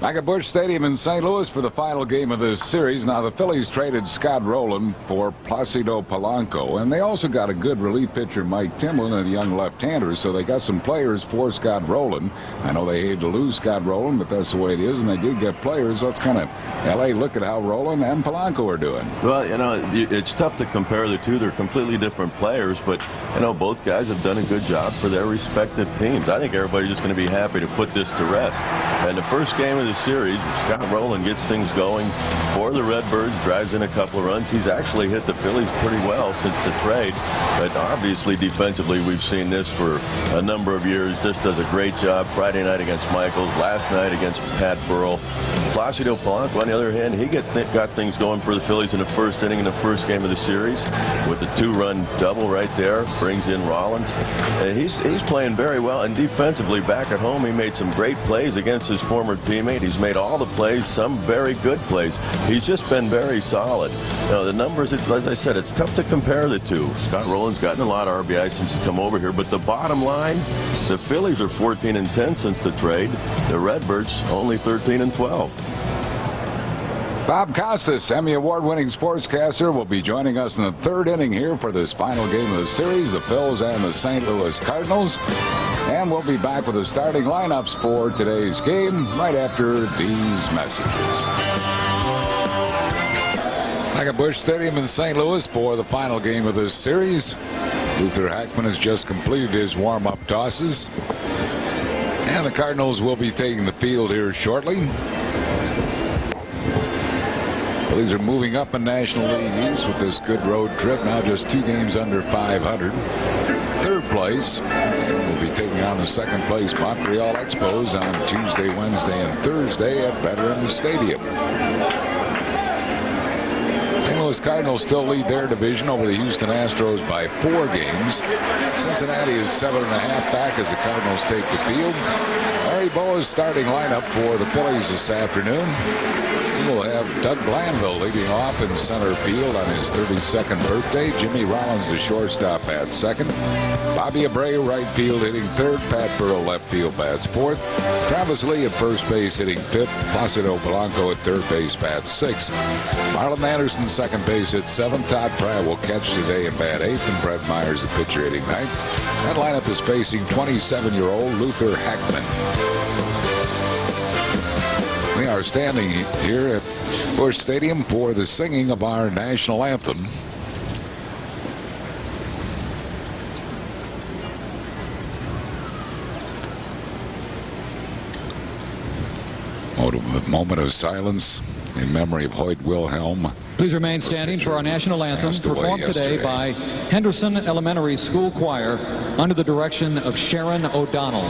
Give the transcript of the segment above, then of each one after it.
Back at Busch Stadium in St. Louis for the final game of this series. Now, the Phillies traded Scott Rowland for Placido Polanco, and they also got a good relief pitcher, Mike Timlin, and a young left-hander, so they got some players for Scott Rowland. I know they hate to lose Scott Rowland, but that's the way it is, and they did get players. Let's kind of, L.A., look at how Rowland and Polanco are doing. Well, it's tough to compare the two. They're completely different players, but, both guys have done a good job for their respective teams. I think everybody's just going to be happy to put this to rest. And the first game of the series, Scott Rowland gets things going for the Redbirds, drives in a couple of runs. He's actually hit the Phillies pretty well since the trade, but obviously defensively we've seen this for a number of years. Just does a great job Friday night against Michaels, last night against Pat Burrell. Placido Polanco, on the other hand, he got things going for the Phillies in the first inning in the first game of the series with the 2-run double right there, brings in Rollins. He's playing very well, and defensively back at home he made some great plays against his former teammate. He's made all the plays, some very good plays. He's just been very solid. The numbers, as I said, it's tough to compare the two. Scott Rowland's gotten a lot of RBI since he's come over here, but the bottom line, the Phillies are 14-10 since the trade. The Redbirds only 13-12. Bob Costas, Emmy Award-winning sportscaster, will be joining us in the third inning here for this final game of the series, the Phils and the St. Louis Cardinals. And we'll be back with the starting lineups for today's game right after these messages. Back at Busch Stadium in St. Louis for the final game of this series. Luther Hackman has just completed his warm-up tosses. And the Cardinals will be taking the field here shortly. Phillies are moving up in National League East with this good road trip. Now just 2 games under 500. Third place. And we'll be taking on the second place Montreal Expos on Tuesday, Wednesday, and Thursday at Veterans Stadium. St. Louis Cardinals still lead their division over the Houston Astros by 4 games. Cincinnati is 7.5 back as the Cardinals take the field. Larry Bowa's starting lineup for the Phillies this afternoon. He will have Doug Glanville leading off in center field on his 32nd birthday. Jimmy Rollins, the shortstop, bats second. Bobby Abreu, right field, hitting third. Pat Burrell, left field, bats fourth. Travis Lee at first base, hitting fifth. Placido Polanco at third base, bats sixth. Marlon Anderson, second base, hits seventh. Todd Pratt will catch today and bat eighth. And Brett Myers, the pitcher, hitting ninth. That lineup is facing 27-year-old Luther Hackman. We are standing here at Busch Stadium for the singing of our national anthem. A moment of silence in memory of Hoyt Wilhelm. Please remain standing for our national anthem, performed today by Henderson Elementary School Choir under the direction of Sharon O'Donnell.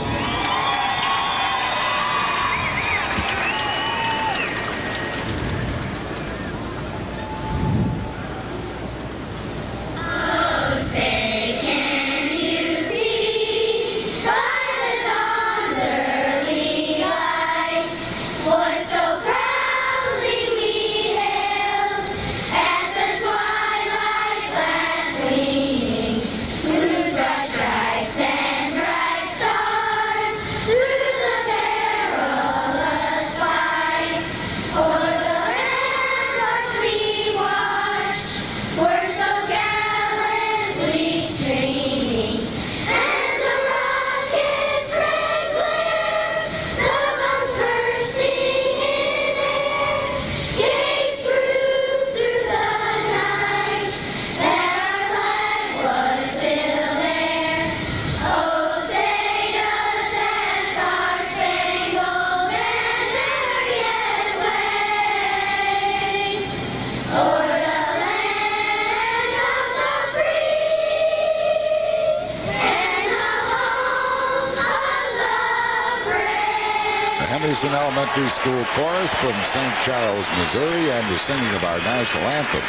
Henderson Elementary School Chorus from St. Charles, Missouri, and the singing of our national anthem.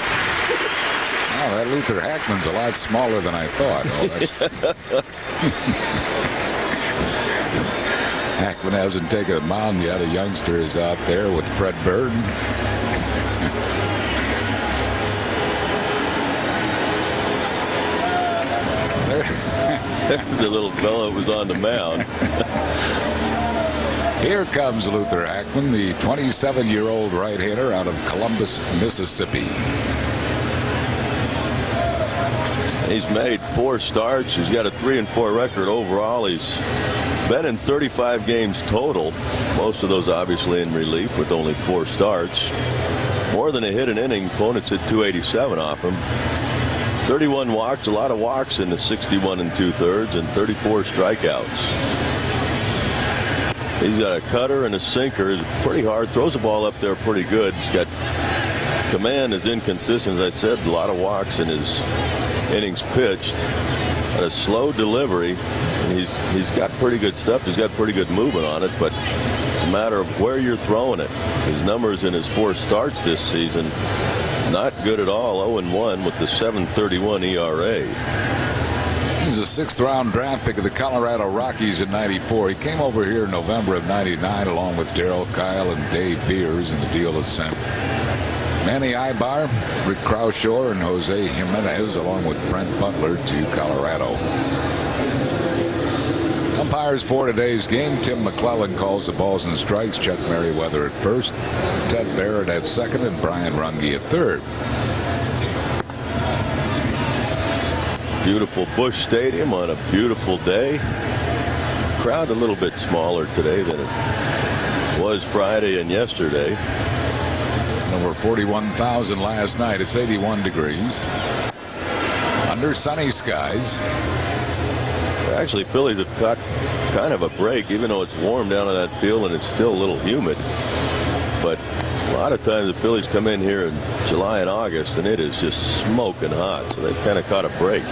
Wow, that Luther Hackman's a lot smaller than I thought. Oh, Hackman hasn't taken a mound yet. A youngster is out there with Fred Bird. There's a little fellow who was on the mound. Here comes Luther Hackman, the 27-year-old right-hander out of Columbus, Mississippi. He's made 4 starts. He's got a 3-4 record overall. He's been in 35 games total, most of those obviously in relief with only 4 starts. More than a hit an inning. Opponents hit 287 off him. 31 walks, a lot of walks in the 61 2/3, and 34 strikeouts. He's got a cutter and a sinker. It's pretty hard. Throws the ball up there pretty good. He's got command is inconsistent. As I said, a lot of walks in his innings pitched. Got a slow delivery. And he's got pretty good stuff. He's got pretty good movement on it, but it's a matter of where you're throwing it. His numbers in his 4 starts this season, not good at all. 0-1 with the 7.31 ERA. He's a 6th-round draft pick of the Colorado Rockies in '94. He came over here in November of '99 along with Darryl Kyle and Dave Beers in the deal that sent Manny Ibar, Rick Crawshaw, and Jose Jimenez along with Brent Butler to Colorado. Umpires for today's game: Tim McClellan calls the balls and strikes, Chuck Merriweather at first, Ted Barrett at second, and Brian Runge at third. Beautiful Busch Stadium on a beautiful day. Crowd a little bit smaller today than it was Friday and yesterday. Over 41,000 last night. It's 81 degrees under sunny skies. Actually, Phillies have got kind of a break, even though it's warm down in that field and it's still a little humid. But a lot of times the Phillies come in here in July and August and it is just smoking hot, so they've kind of caught a break.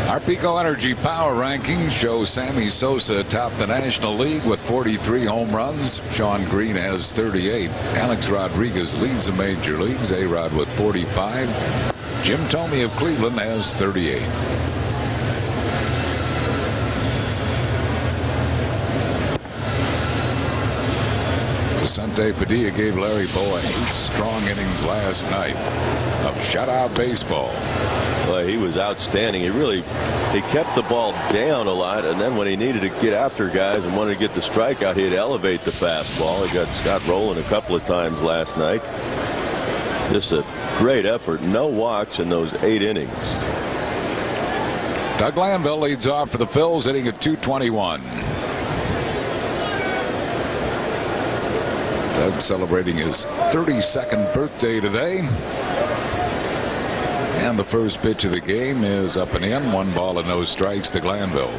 Our Pico Energy Power Rankings show Sammy Sosa atop the National League with 43 home runs. Sean Green has 38. Alex Rodriguez leads the major leagues. A-Rod with 45. Jim Thome of Cleveland has 38. Vicente Padilla gave Larry Bowa 8 strong innings last night of shutout baseball. Well, he was outstanding. He kept the ball down a lot, and then when he needed to get after guys and wanted to get the strikeout, he'd elevate the fastball. He got Scott rolling a couple of times last night. Just a great effort. No walks in those 8 innings. Doug Glanville leads off for the Phils, hitting at .221. Doug celebrating his 32nd birthday today. And the first pitch of the game is up and in. 1 ball and no strikes to Glanville.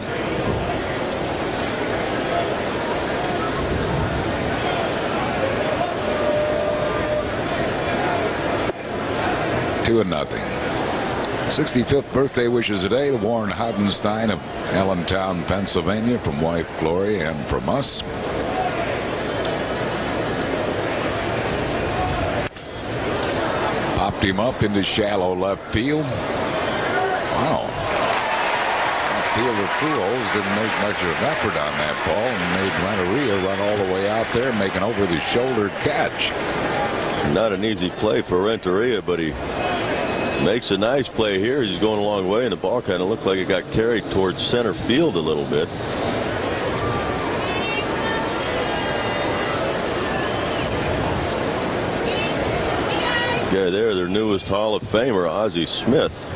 Two and nothing. 65th birthday wishes today to Warren Haudenstein of Allentown, Pennsylvania, from wife Gloria and from us. Popped him up into shallow left field. Wow. Fielder Pujols didn't make much of an effort on that ball and made Renteria run all the way out there, making over the shoulder catch. Not an easy play for Renteria, but he makes a nice play here. He's going a long way, and the ball kind of looked like it got carried towards center field a little bit. Okay, their newest Hall of Famer, Ozzie Smith.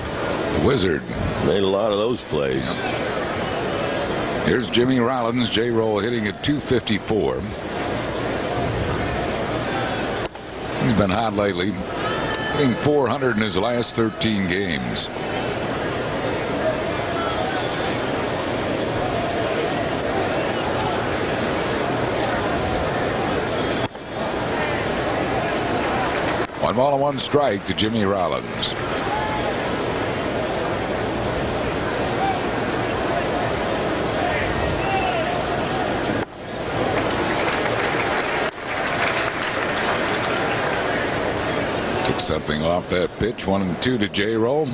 The Wizard. Made a lot of those plays. Here's Jimmy Rollins, J-Roll hitting at .254. He's been hot lately, hitting .400 in his last 13 games. One ball and 1 strike to Jimmy Rollins. Took something off that pitch. 1-2 to J-Roll.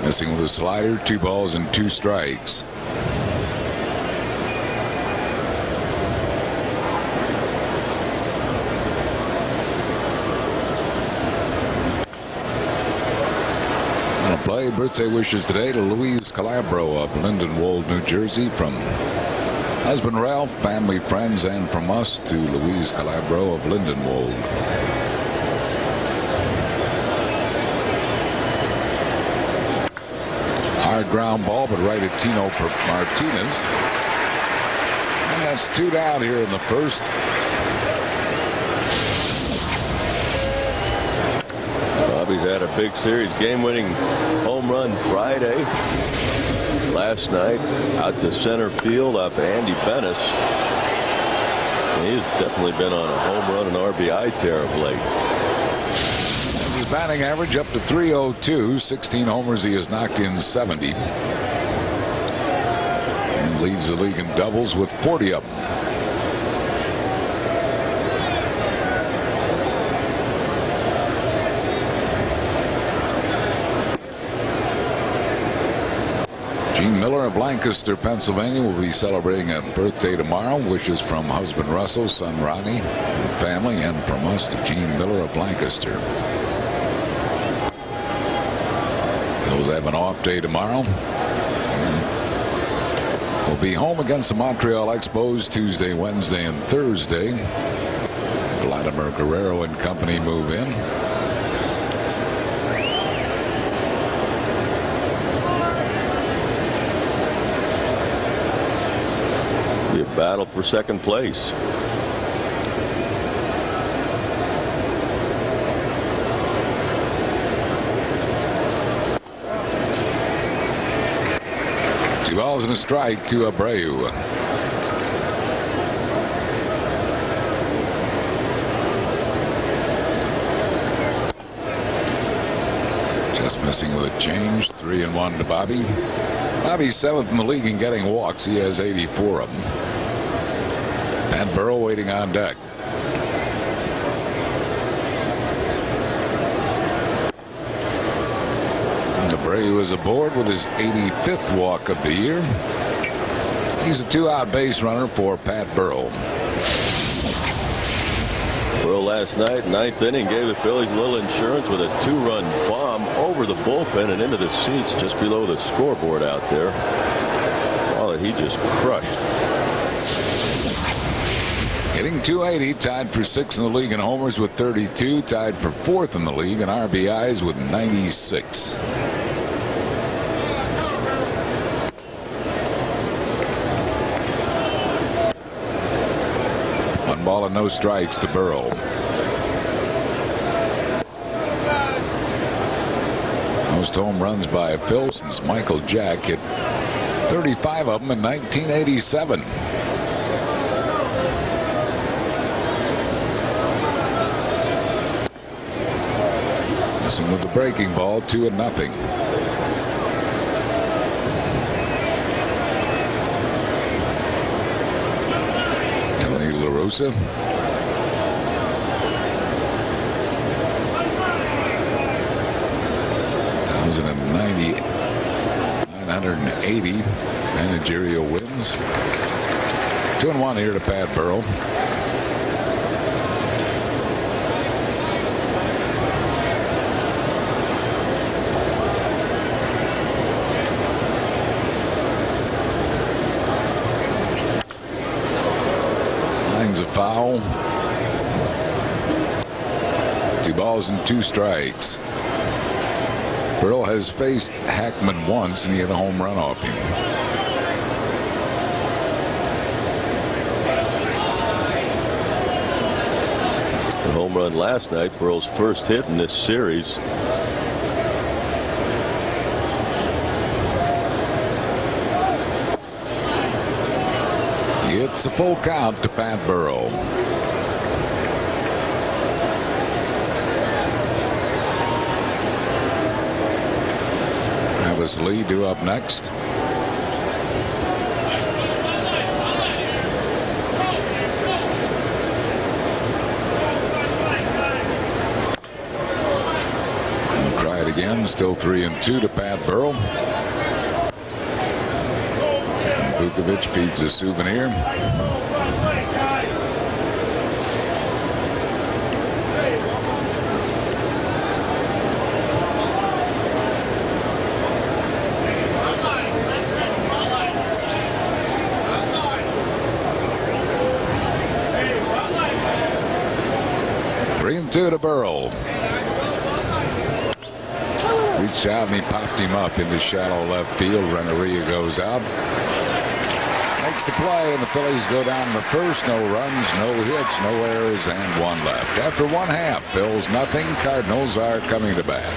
Missing with a slider. 2 balls and 2 strikes. L.A. Birthday wishes today to Louise Calabro of Lindenwold, New Jersey, from husband Ralph, family, friends, and from us to Louise Calabro of Lindenwold. Hard ground ball, but right at Tino Martinez. And that's 2 down here in the first. Bobby's had a big series, game-winning home run Friday. Last night, out to center field off Andy Bennis. And he's definitely been on a home run and RBI tear of late. His batting average up to .302. 16 homers. He has knocked in 70. And leads the league in doubles with 40 of them. Gene Miller of Lancaster, Pennsylvania, will be celebrating a birthday tomorrow. Wishes from husband Russell, son Ronnie, and family, and from us to Gene Miller of Lancaster. Those have an off day tomorrow. We'll be home against the Montreal Expos Tuesday, Wednesday, and Thursday. Vladimir Guerrero and company move in. Be a battle for second place. Two balls and a strike to Abreu. Just missing with a change. 3-1 to Bobby. Bobby's 7th in the league in getting walks. He has 84 of them. Pat Burrell waiting on deck. Abreu is aboard with his 85th walk of the year. He's a 2-out base runner for Pat Burrell. Burrell last night, 9th inning, gave the Phillies a little insurance with a 2-run bomb over the bullpen and into the seats just below the scoreboard out there. Ball that he just crushed. Hitting .280, tied for 6th in the league in homers with 32, tied for 4th in the league in RBIs with 96. One ball and no strikes to Burrell. Most home runs by a Phil since Michael Jack hit 35 of them in 1987. Missing with the breaking ball, 2-0. Tony La Russa. .980 managerial wins. 2-1 here to Pat Burrell. Line's a foul. 2 balls and 2 strikes. Burrell has faced Hackman once, and he had a home run off him. A home run last night, Burrell's first hit in this series. It's a full count to Pat Burrell. Travis Lee due up next. We'll try it again. Still 3-2 to Pat Burrell. Vukovic feeds a souvenir. 2 to Burrow. Reached out and he popped him up into shallow left field. Renneria goes out. Makes the play, and the Phillies go down in the first. No runs, no hits, no errors, and 1 left. After 1/2, Phil's nothing. Cardinals are coming to bat.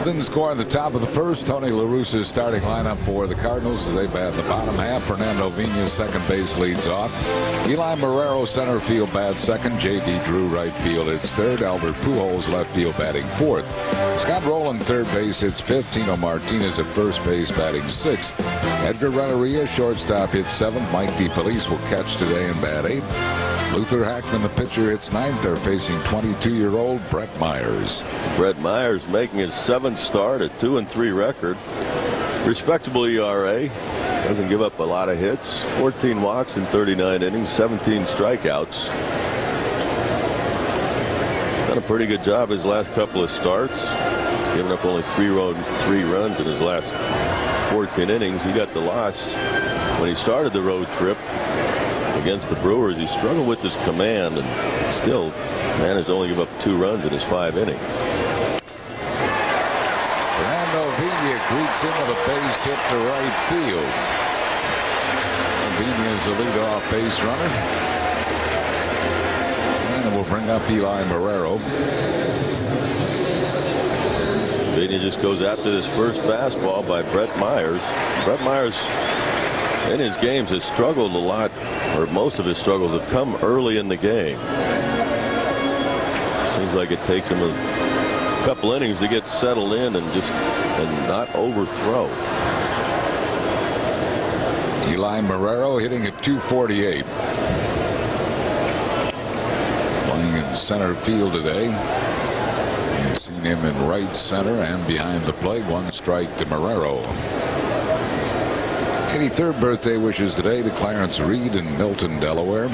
Didn't score in the top of the first. Tony La Russa's starting lineup for the Cardinals as they bat in the bottom half. Fernando Vina, second base, leads off. Eli Marrero, center field, bats second. J.D. Drew, right field, hits third. Albert Pujols, left field, batting fourth. Scott Rowland, third base, hits fifth. Tino Martinez at first base, batting sixth. Edgar Renneria, shortstop, hits seventh. Mike DeFelice will catch today and bat eighth. Luther Hackman, the pitcher, hits ninth. They're facing 22-year-old Brett Myers. Brett Myers making his 7th start, a 2-3 record. Respectable ERA. Doesn't give up a lot of hits. 14 walks in 39 innings, 17 strikeouts. Done a pretty good job his last couple of starts. He's given up only 3 runs in his last 14 innings. He got the loss when he started the road trip against the Brewers. He struggled with his command and still managed to only give up 2 runs in his 5 innings. Fernando Vina greets him with a base hit to right field. Vina is a leadoff base runner. And we'll bring up Eli Marrero. Vina just goes after this first fastball by Brett Myers. Brett Myers in his games has struggled a lot, or most of his struggles have come early in the game. Seems like it takes him a couple innings to get settled in and not overthrow. Eli Marrero hitting at .248. Playing in center field today. You've seen him in right center and behind the plate. 1 strike to Marrero. 83rd birthday wishes today to Clarence Reed in Milton, Delaware.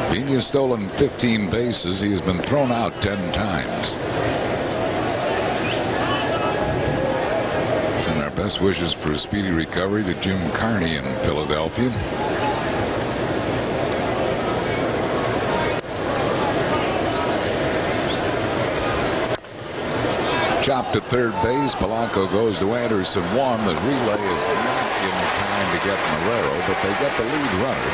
Vina has stolen 15 bases. He has been thrown out 10 times. Send our best wishes for a speedy recovery to Jim Carney in Philadelphia. Chopped to third base. Polanco goes to Anderson. 1. The relay is not in time to get Marrero, but they get the lead runner.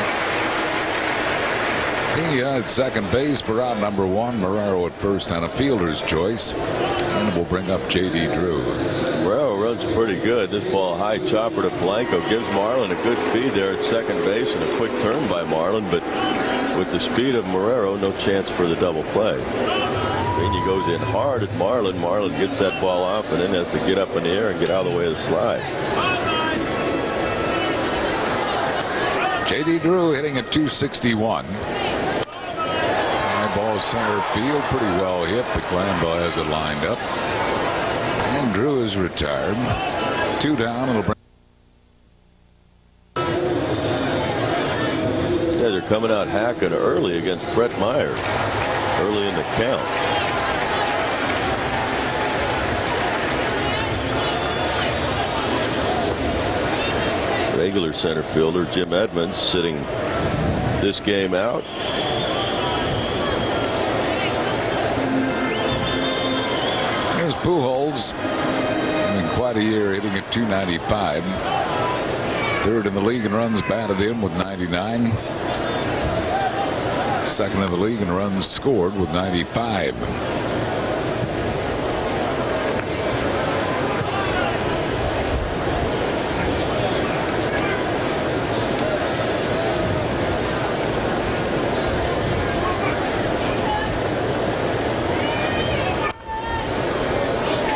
Pena at second base for out number 1. Marrero at first on a fielder's choice. And we'll bring up J.D. Drew. Marrero runs pretty good. This ball high chopper to Polanco gives Marlin a good feed there at second base and a quick turn by Marlin, but with the speed of Marrero, no chance for the double play. Pena goes in hard at Marlin. Marlin gets that ball off and then has to get up in the air and get out of the way of the slide. J.D. Drew hitting at .261. High ball center field, pretty well hit, but Glanville has it lined up. And Drew is retired. 2 down. It'll bring. Yeah, they're coming out hacking early against Brett Myers. Early in the count. Regular center fielder Jim Edmonds sitting this game out. Here's Pujols, having quite a year, hitting at .295. Third in the league in runs batted in with 99. Second in the league in runs scored with 95.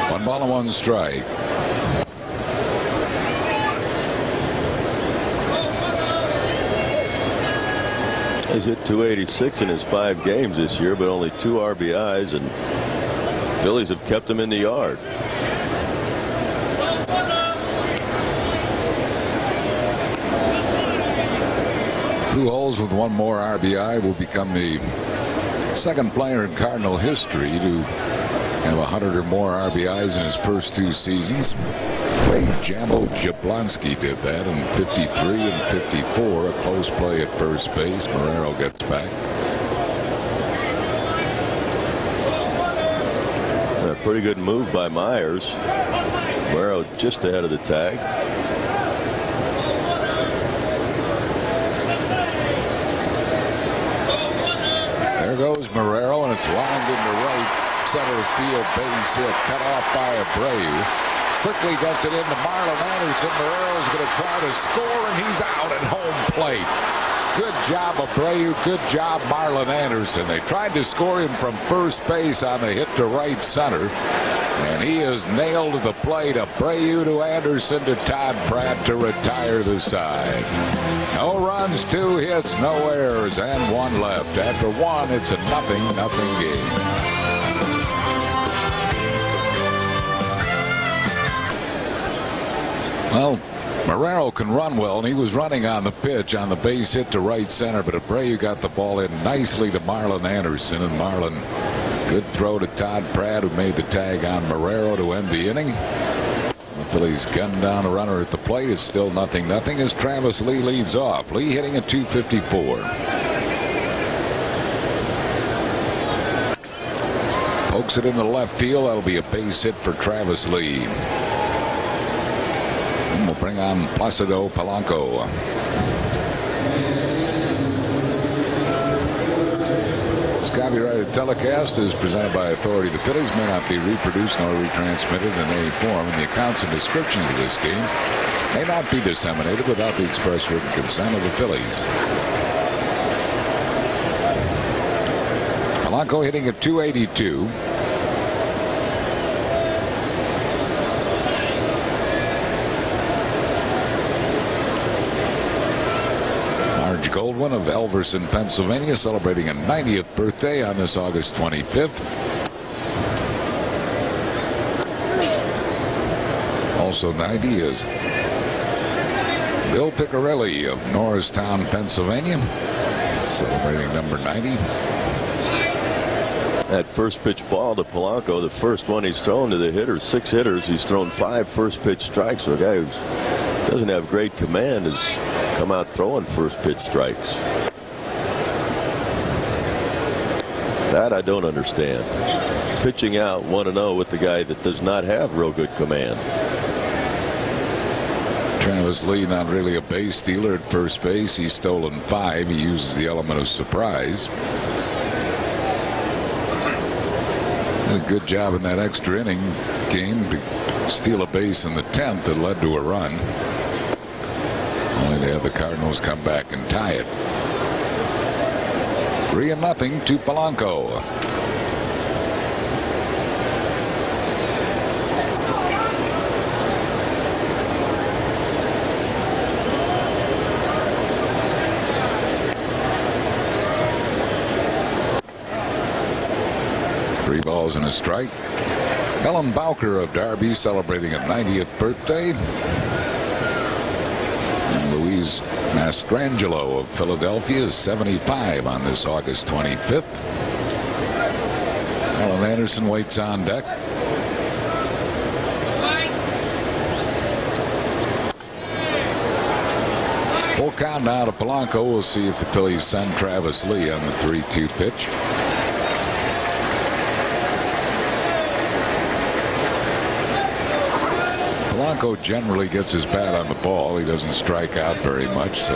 One ball and 1 strike. He's hit .286 in his 5 games this year, but only 2 RBIs, and Phillies have kept him in the yard. Pujols with 1 more RBI will become the Second player in Cardinal history to have 100 or more RBIs in his first 2 seasons. Ray Jambo Jablonski did that in 53 and 54. A close play at first base. Marrero gets back. A pretty good move by Myers. Marrero just ahead of the tag. There goes Marrero, and it's lined into right center field, base hit, cut off by Abreu. Quickly gets it into Marlon Anderson. Marrero's going to try to score, and he's out at home plate. Good job, Abreu. Good job, Marlon Anderson. They tried to score him from first base on the hit to right center, and he is nailed to the plate. Abreu to Anderson to Todd Pratt to retire the side. No runs, 2 hits, no errors, and 1 left. After 1, it's a 0-0 game. Well, Marrero can run well, and he was running on the pitch on the base hit to right center, but Abreu got the ball in nicely to Marlon Anderson, and Marlon, good throw to Todd Pratt, who made the tag on Marrero to end the inning. The Phillies gunned down a runner at the plate. It's still 0-0 as Travis Lee leads off. Lee hitting at .254. Pokes it into left field. That'll be a base hit for Travis Lee. And we'll bring on Placido Polanco. This copyrighted telecast is presented by authority. The Phillies may not be reproduced nor retransmitted in any form, and the accounts and descriptions of this game may not be disseminated without the express written consent of the Phillies. Polanco hitting at .282. Goldwyn of Elverson, Pennsylvania, celebrating a 90th birthday on this August 25th. Also 90 is Bill Piccarelli of Norristown, Pennsylvania, celebrating number 90. That first pitch ball to Polanco, the first one he's thrown to the hitters. 6 hitters. He's thrown 5 first pitch strikes. So a guy who doesn't have great command is come out throwing first pitch strikes. That I don't understand. Pitching out 1-0 with the guy that does not have real good command. Travis Lee, not really a base stealer at first base. He's stolen 5. He uses the element of surprise. Did a good job in that extra inning game to steal a base in the 10th that led to a run. Only to have the Cardinals come back and tie it. 3-0 to Polanco. Three balls and a strike. Ellen Bowker of Derby celebrating a 90th birthday. Louise Mastrangelo of Philadelphia is 75 on this August 25th. Alan Anderson waits on deck. Full count now to Polanco. We'll see if the Phillies send Travis Lee on the 3-2 pitch. Polanco generally gets his bat on the ball. He doesn't strike out very much, so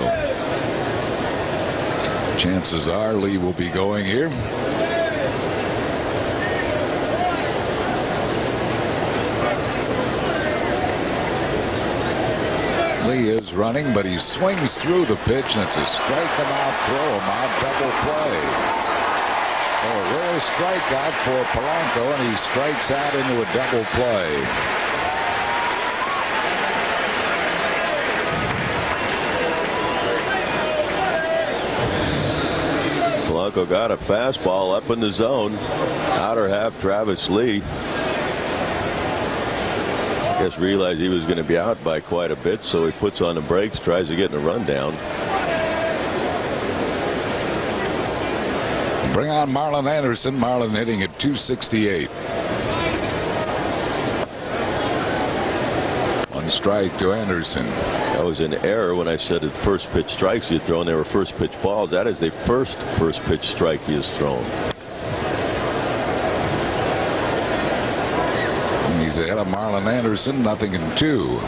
chances are Lee will be going here. Lee is running, but he swings through the pitch, and it's a strike him out, throw him out, double play. So a rare strikeout for Polanco, and he strikes out into a double play. Polanco got a fastball up in the zone. Outer half, Travis Lee. I guess realized he was going to be out by quite a bit, so he puts on the brakes, tries to get in a rundown. Bring on Marlon Anderson. Marlon hitting at .268. One strike to Anderson. That was an error when I said at first pitch strikes he had thrown. They were first pitch balls. That is the first pitch strike he has thrown. And he's ahead of Marlon Anderson, 0-2.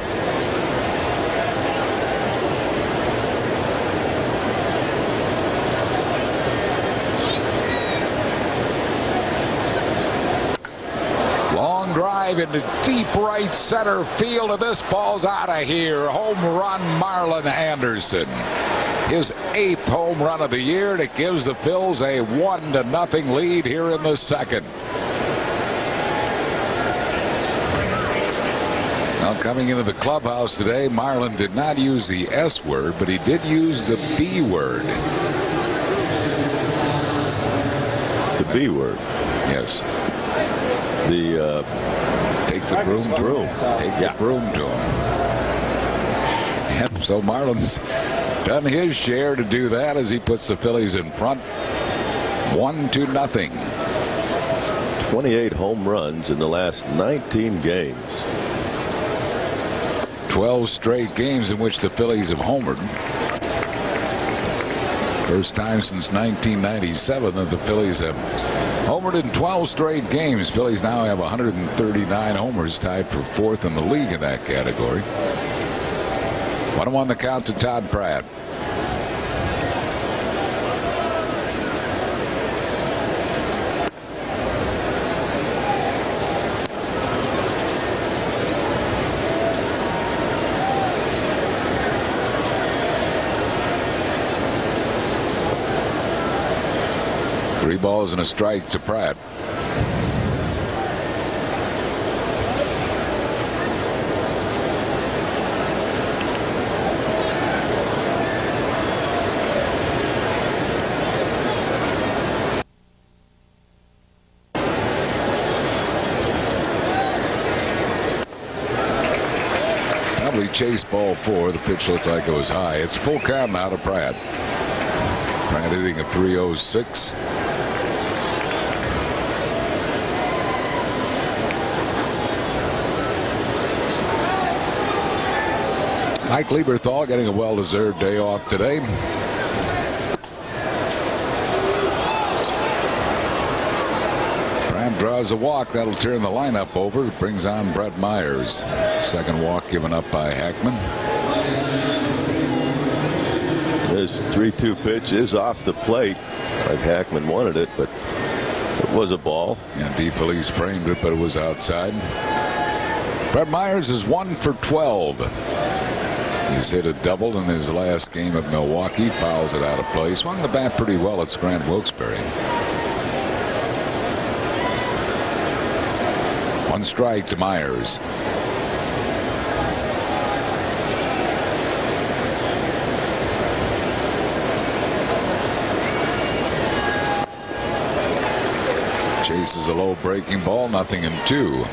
Into deep right center field, and this ball's out of here. Home run, Marlon Anderson. His 8th home run of the year, and it gives the Phils a 1-0 lead here in the second. Now coming into the clubhouse today, Marlon did not use the S word, but he did use the B word. The B word? Yes. The take the broom to him. Take the broom to him. Yep, so Marlon's done his share to do that as he puts the Phillies in front 1-0. 28 home runs in the last 19 games. 12 straight games in which the Phillies have homered. First time since 1997 that the Phillies have homered in 12 straight games. Phillies now have 139 homers, tied for 4th in the league in that category. 1-1 the count to Todd Pratt. Three balls and a strike to Pratt. Probably chase ball 4. The pitch looked like it was high. It's full count now to Pratt. Pratt hitting a .306. Mike Lieberthal getting a well-deserved day off today. Pratt draws a walk. That'll turn the lineup over. It brings on Brett Myers. Second walk given up by Hackman. His 3-2 pitch is off the plate, like Hackman wanted it, but it was a ball. And DeFelice framed it, but it was outside. Brett Myers is 1 for 12. He's hit a double in his last game at Milwaukee. Fouls it out of play. Swung the bat pretty well at Grant Wilkes-Barre. One strike to Myers. Chases a low breaking ball, 0-2.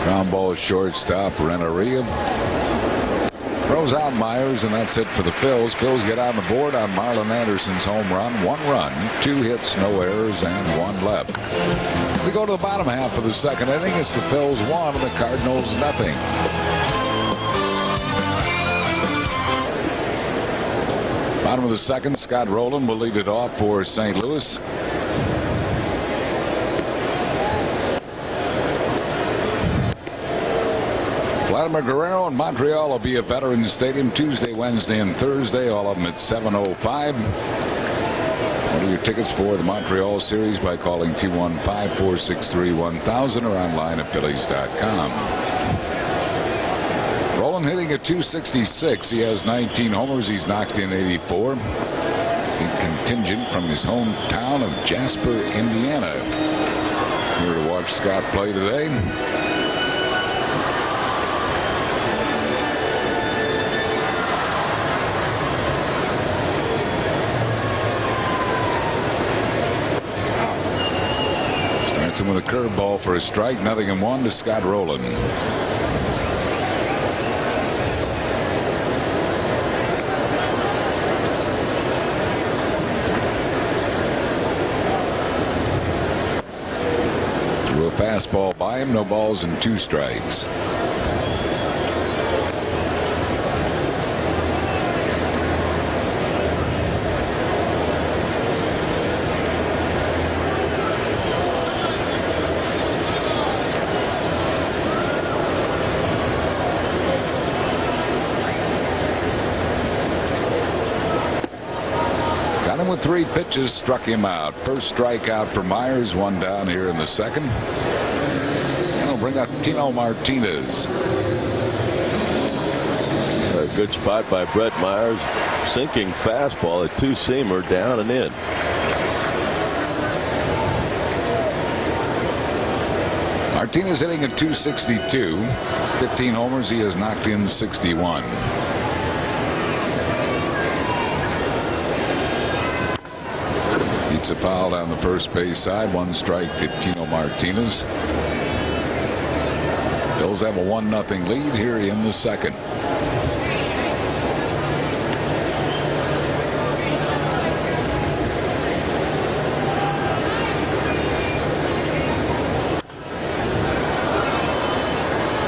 Ground ball shortstop Renneria. Throws out Myers, and that's it for the Phils. Phils get on the board on Marlon Anderson's home run. 1 run, 2 hits, no errors, and 1 left. We go to the bottom half of the second inning. It's the Phils 1 and the Cardinals 0. Bottom of the second, Scott Rowland will lead it off for St. Louis. Vladimir Guerrero in Montreal will be at Veterans Stadium Tuesday, Wednesday, and Thursday. All of them at 7:05. Order your tickets for the Montreal series by calling 215-463-1000 or online at Phillies.com. Rowland hitting at .266. He has 19 homers. He's knocked in 84. A contingent from his hometown of Jasper, Indiana. Here to watch Scott play today. Hits him with a curveball for a strike. 0-1 to Scott Rowland. Threw a fastball by him. No balls and 2 strikes. With 3 pitches, struck him out. First strikeout for Myers. 1 down here in the second. And we'll bring out Tino Martinez. A good spot by Brett Myers. Sinking fastball, a 2-seamer down and in. Martinez hitting at .262. 15 homers. He has knocked in 61. It's a foul down the first base side. 1 strike to Tino Martinez. Bills have a 1-0 lead here in the second.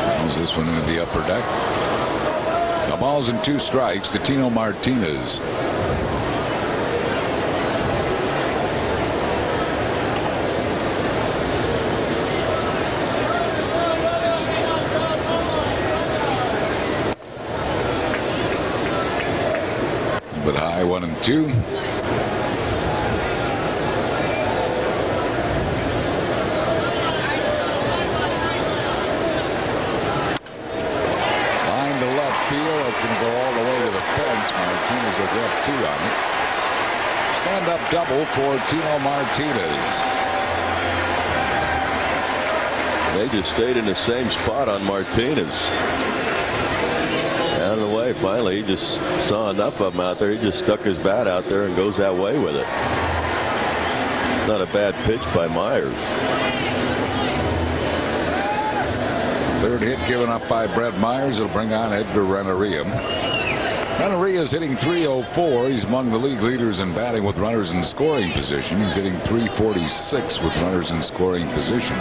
Throws this one into the upper deck. The balls and 2 strikes to Tino Martinez. But high 1-2. Line to left field. It's going to go all the way to the fence. Martinez will get 2 on it. Stand up double for Tino Martinez. They just stayed in the same spot on Martinez. Out of the way. Finally, he just saw enough of him out there. He just stuck his bat out there and goes that way with it. It's not a bad pitch by Myers. 3rd hit given up by Brett Myers. It'll bring on Edgar Renteria. Renteria is hitting .304. He's among the league leaders in batting with runners in scoring position. He's hitting .346 with runners in scoring position.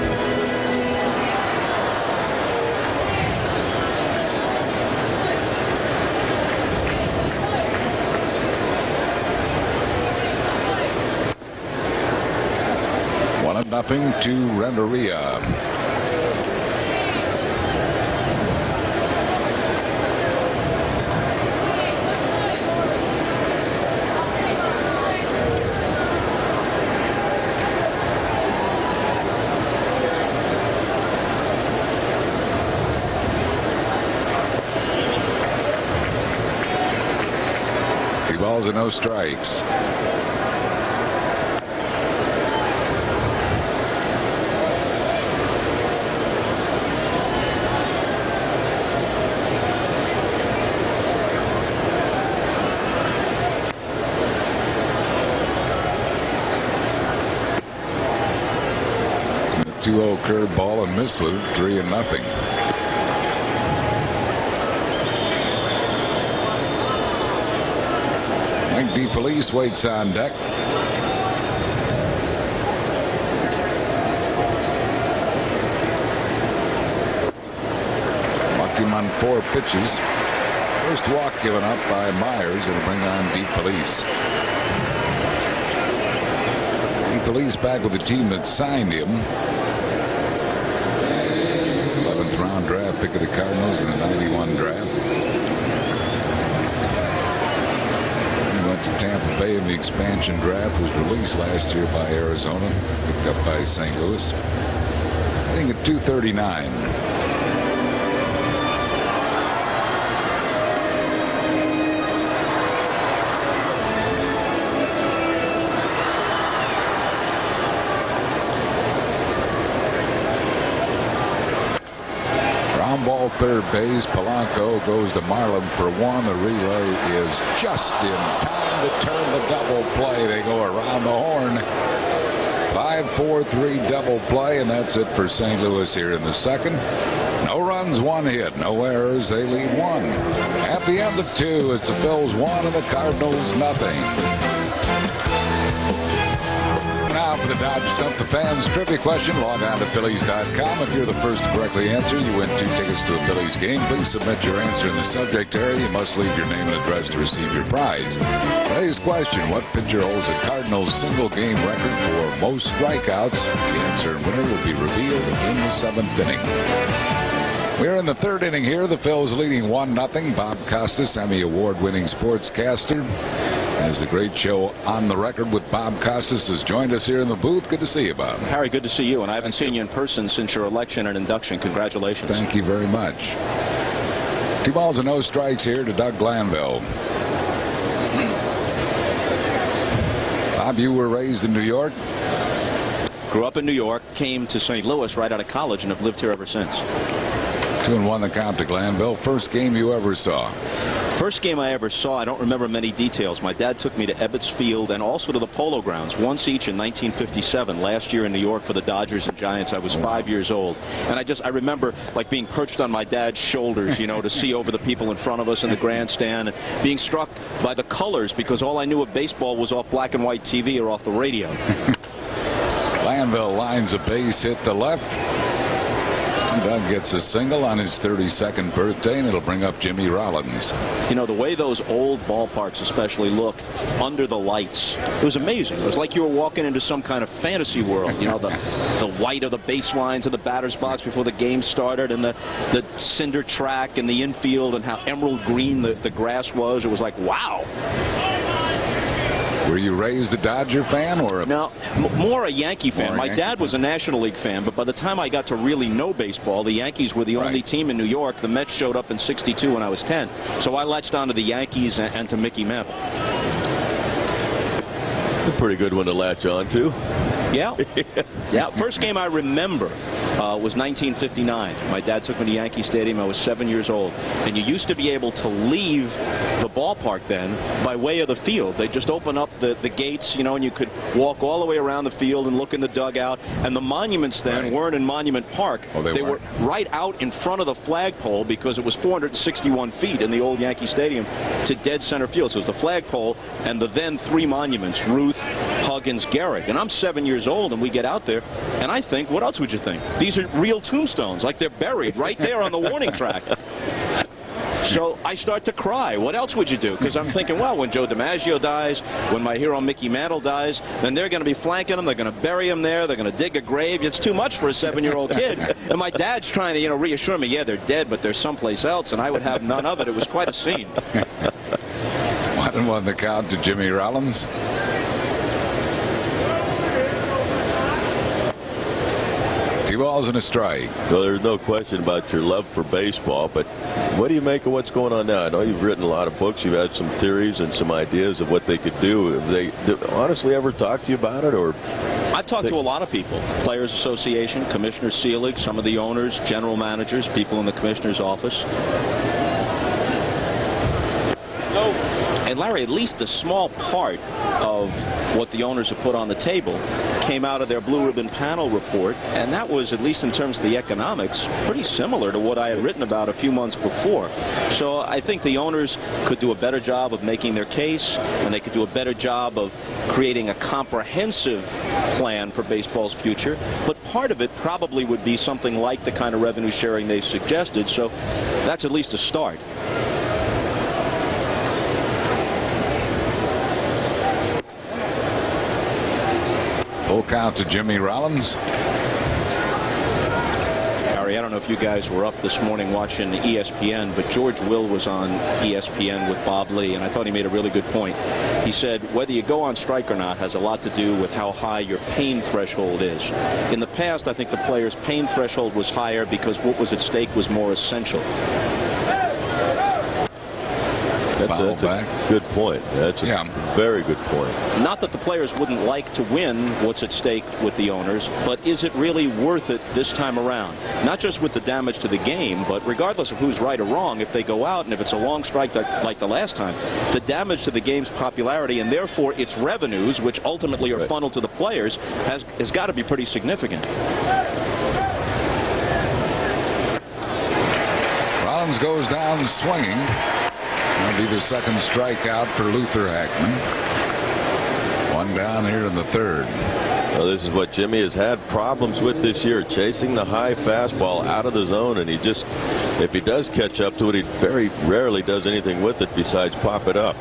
Nothing to Renteria. Two balls and no strikes. The 2-0 curveball and missed with it. 3-0. Mike DeFelice waits on deck. Walked him on 4 pitches. First walk given up by Myers. It'll bring on DeFelice. DeFelice back with the team that signed him. 11th round draft pick of the Cardinals in the '91 draft. He went to Tampa Bay in the expansion draft. Was released last year by Arizona. Picked up by St. Louis. I think at 239. Ball third base. Polanco goes to Marlin for 1. The relay is just in time to turn the double play. They go around the horn. 5-4-3 double play, and that's it for St. Louis here in the second. No runs, 1 hit, no errors. They lead 1. At the end of 2, it's the Phils 1 and the Cardinals nothing. Now for the Dodge Stump the Fans trivia question. Log on to Phillies.com. If you're the first to correctly answer, you win 2 tickets to a Phillies game. Please submit your answer in the subject area. You must leave your name and address to receive your prize. Today's question: what pitcher holds the Cardinals' single-game record for most strikeouts? The answer and winner will be revealed in the 7th inning. We're in the 3rd inning here. The Phils leading 1-0. Bob Costas, Emmy Award-winning sportscaster, as the great show On the Record with Bob Costas has joined us here in the booth. Good to see you, Bob. Harry, good to see you. And I haven't seen you in person since your election and induction. Congratulations. Thank you very much. 2 balls and no strikes here to Doug Glanville. Bob, you were raised in New York? Grew up in New York, came to St. Louis right out of college, and have lived here ever since. 2-1 the count to Glanville. First game you ever saw? First game I ever saw, I don't remember many details. My dad took me to Ebbets Field and also to the Polo Grounds, once each in 1957. Last year in New York for the Dodgers and Giants. I was 5 years old. And I remember like being perched on my dad's shoulders, you know, to see over the people in front of us in the grandstand, and being struck by the colors, because all I knew of baseball was off black and white TV or off the radio. Glanville lines a base hit to left. Doug gets a single on his 32nd birthday, and it'll bring up Jimmy Rollins. You know, the way those old ballparks especially looked under the lights, it was amazing. It was like you were walking into some kind of fantasy world. You know, the white of the baselines of the batter's box before the game started, and the cinder track and the infield, and how emerald green the grass was. It was like, wow. Were you raised a Dodger fan or No, more a Yankee fan. My dad was a National League fan, but by the time I got to really know baseball, the Yankees were the only team in New York. The Mets showed up in '62 when I was 10. So I latched on to the Yankees and to Mickey Mantle. A pretty good one to latch on to. Yeah. Yeah. First game I remember was 1959. My dad took me to Yankee Stadium. I was 7 years old. And you used to be able to leave the ballpark then by way of the field. They just open up the gates, you know, and you could walk all the way around the field and look in the dugout. And the monuments then weren't in Monument Park. Oh, they were right out in front of the flagpole, because it was 461 feet in the old Yankee Stadium to dead center field. So it was the flagpole and the then 3 monuments: Ruth, Huggins, Gehrig. And I'm 7 years old, and we get out there, and I think, what else would you think? These are real tombstones, like they're buried right there on the warning track. So I start to cry. What else would you do? Because I'm thinking, well, when Joe DiMaggio dies, when my hero Mickey Mantle dies, then they're going to be flanking him. They're going to bury him there. They're going to dig a grave. It's too much for a 7-year-old kid. And my dad's trying to, you know, reassure me, yeah, they're dead, but they're someplace else, and I would have none of it. It was quite a scene. 1-1 the count to Jimmy Rollins. Two balls and a strike. Well, there's no question about your love for baseball, but what do you make of what's going on now? I know you've written a lot of books. You've had some theories and some ideas of what they could do. Have they honestly ever talked to you about it? Or I've talked to a lot of people. Players Association, Commissioner Seelig, some of the owners, general managers, people in the commissioner's office. And Larry, at least a small part of what the owners have put on the table came out of their Blue Ribbon panel report, and that was, at least in terms of the economics, pretty similar to what I had written about a few months before. So I think the owners could do a better job of making their case, and they could do a better job of creating a comprehensive plan for baseball's future. But part of it probably would be something like the kind of revenue sharing they've suggested, so that's at least a start. Full count to Jimmy Rollins. Harry, I don't know if you guys were up this morning watching ESPN, but George Will was on ESPN with Bob Lee, and I thought he made a really good point. He said whether you go on strike or not has a lot to do with how high your pain threshold is. In the past, I think the players' pain threshold was higher because what was at stake was more essential. That's a good point. That's a very good point. Not that the players wouldn't like to win what's at stake with the owners, but is it really worth it this time around? Not just with the damage to the game, but regardless of who's right or wrong, if they go out and if it's a long strike like the last time, the damage to the game's popularity and therefore its revenues, which ultimately are funneled to the players, has got to be pretty significant. Rollins goes down swinging. That'll be the second strikeout for Luther Hackman. One down here in the third. Well, this is what Jimmy has had problems with this year, chasing the high fastball out of the zone, and if he does catch up to it, he very rarely does anything with it besides pop it up.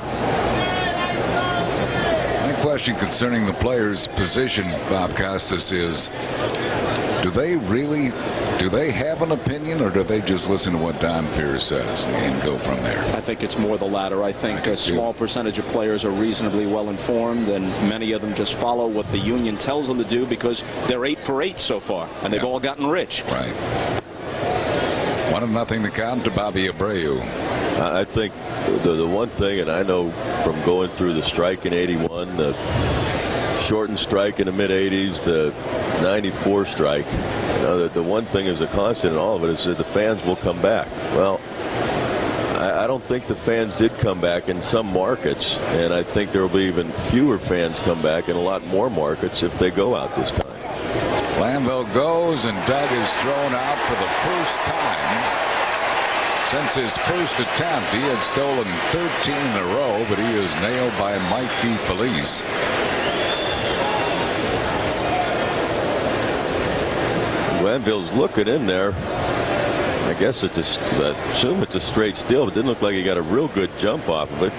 My question concerning the players' position, Bob Costas, is do they have an opinion, or do they just listen to what Don Fear says and go from there? I think it's more the latter. I think a small percentage of players are reasonably well informed, and many of them just follow what the union tells them to do because they're 8 for 8 so far, and they've all gotten rich. Right. 1-0 the count to Bobby Abreu. I think the one thing, and I know from going through the strike in '81, the shortened strike in the mid-'80s, the '94 strike, the one thing is a constant in all of it is that the fans will come back. Well, I don't think the fans did come back in some markets, and I think there will be even fewer fans come back in a lot more markets if they go out this time. Glanville goes, and Doug is thrown out for the first time. Since his first attempt, he had stolen 13 in a row, but he is nailed by Mike DeFelice. Glanville's looking in there. I guess I assume it's a straight steal, but it didn't look like he got a real good jump off of it.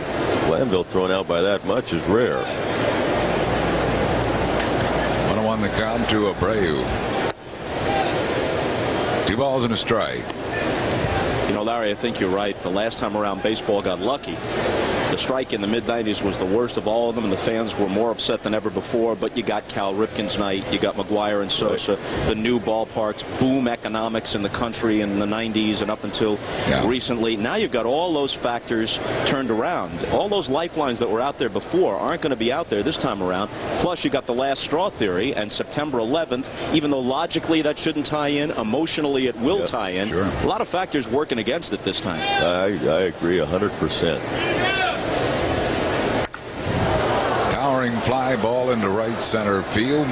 Glanville thrown out by that much is rare. 1-1 the count to Abreu. 2 balls and a strike. You know, Larry, I think you're right. The last time around, baseball got lucky. The strike in the mid-'90s was the worst of all of them, and the fans were more upset than ever before. But you got Cal Ripken's night, you got McGuire and Sosa, the new ballparks, boom economics in the country in the '90s and up until recently. Now you've got all those factors turned around. All those lifelines that were out there before aren't going to be out there this time around. Plus, you got the last straw theory, and September 11th, even though logically that shouldn't tie in, emotionally it will tie in. Sure. A lot of factors working against it this time. I agree 100%. Towering fly ball into right center field.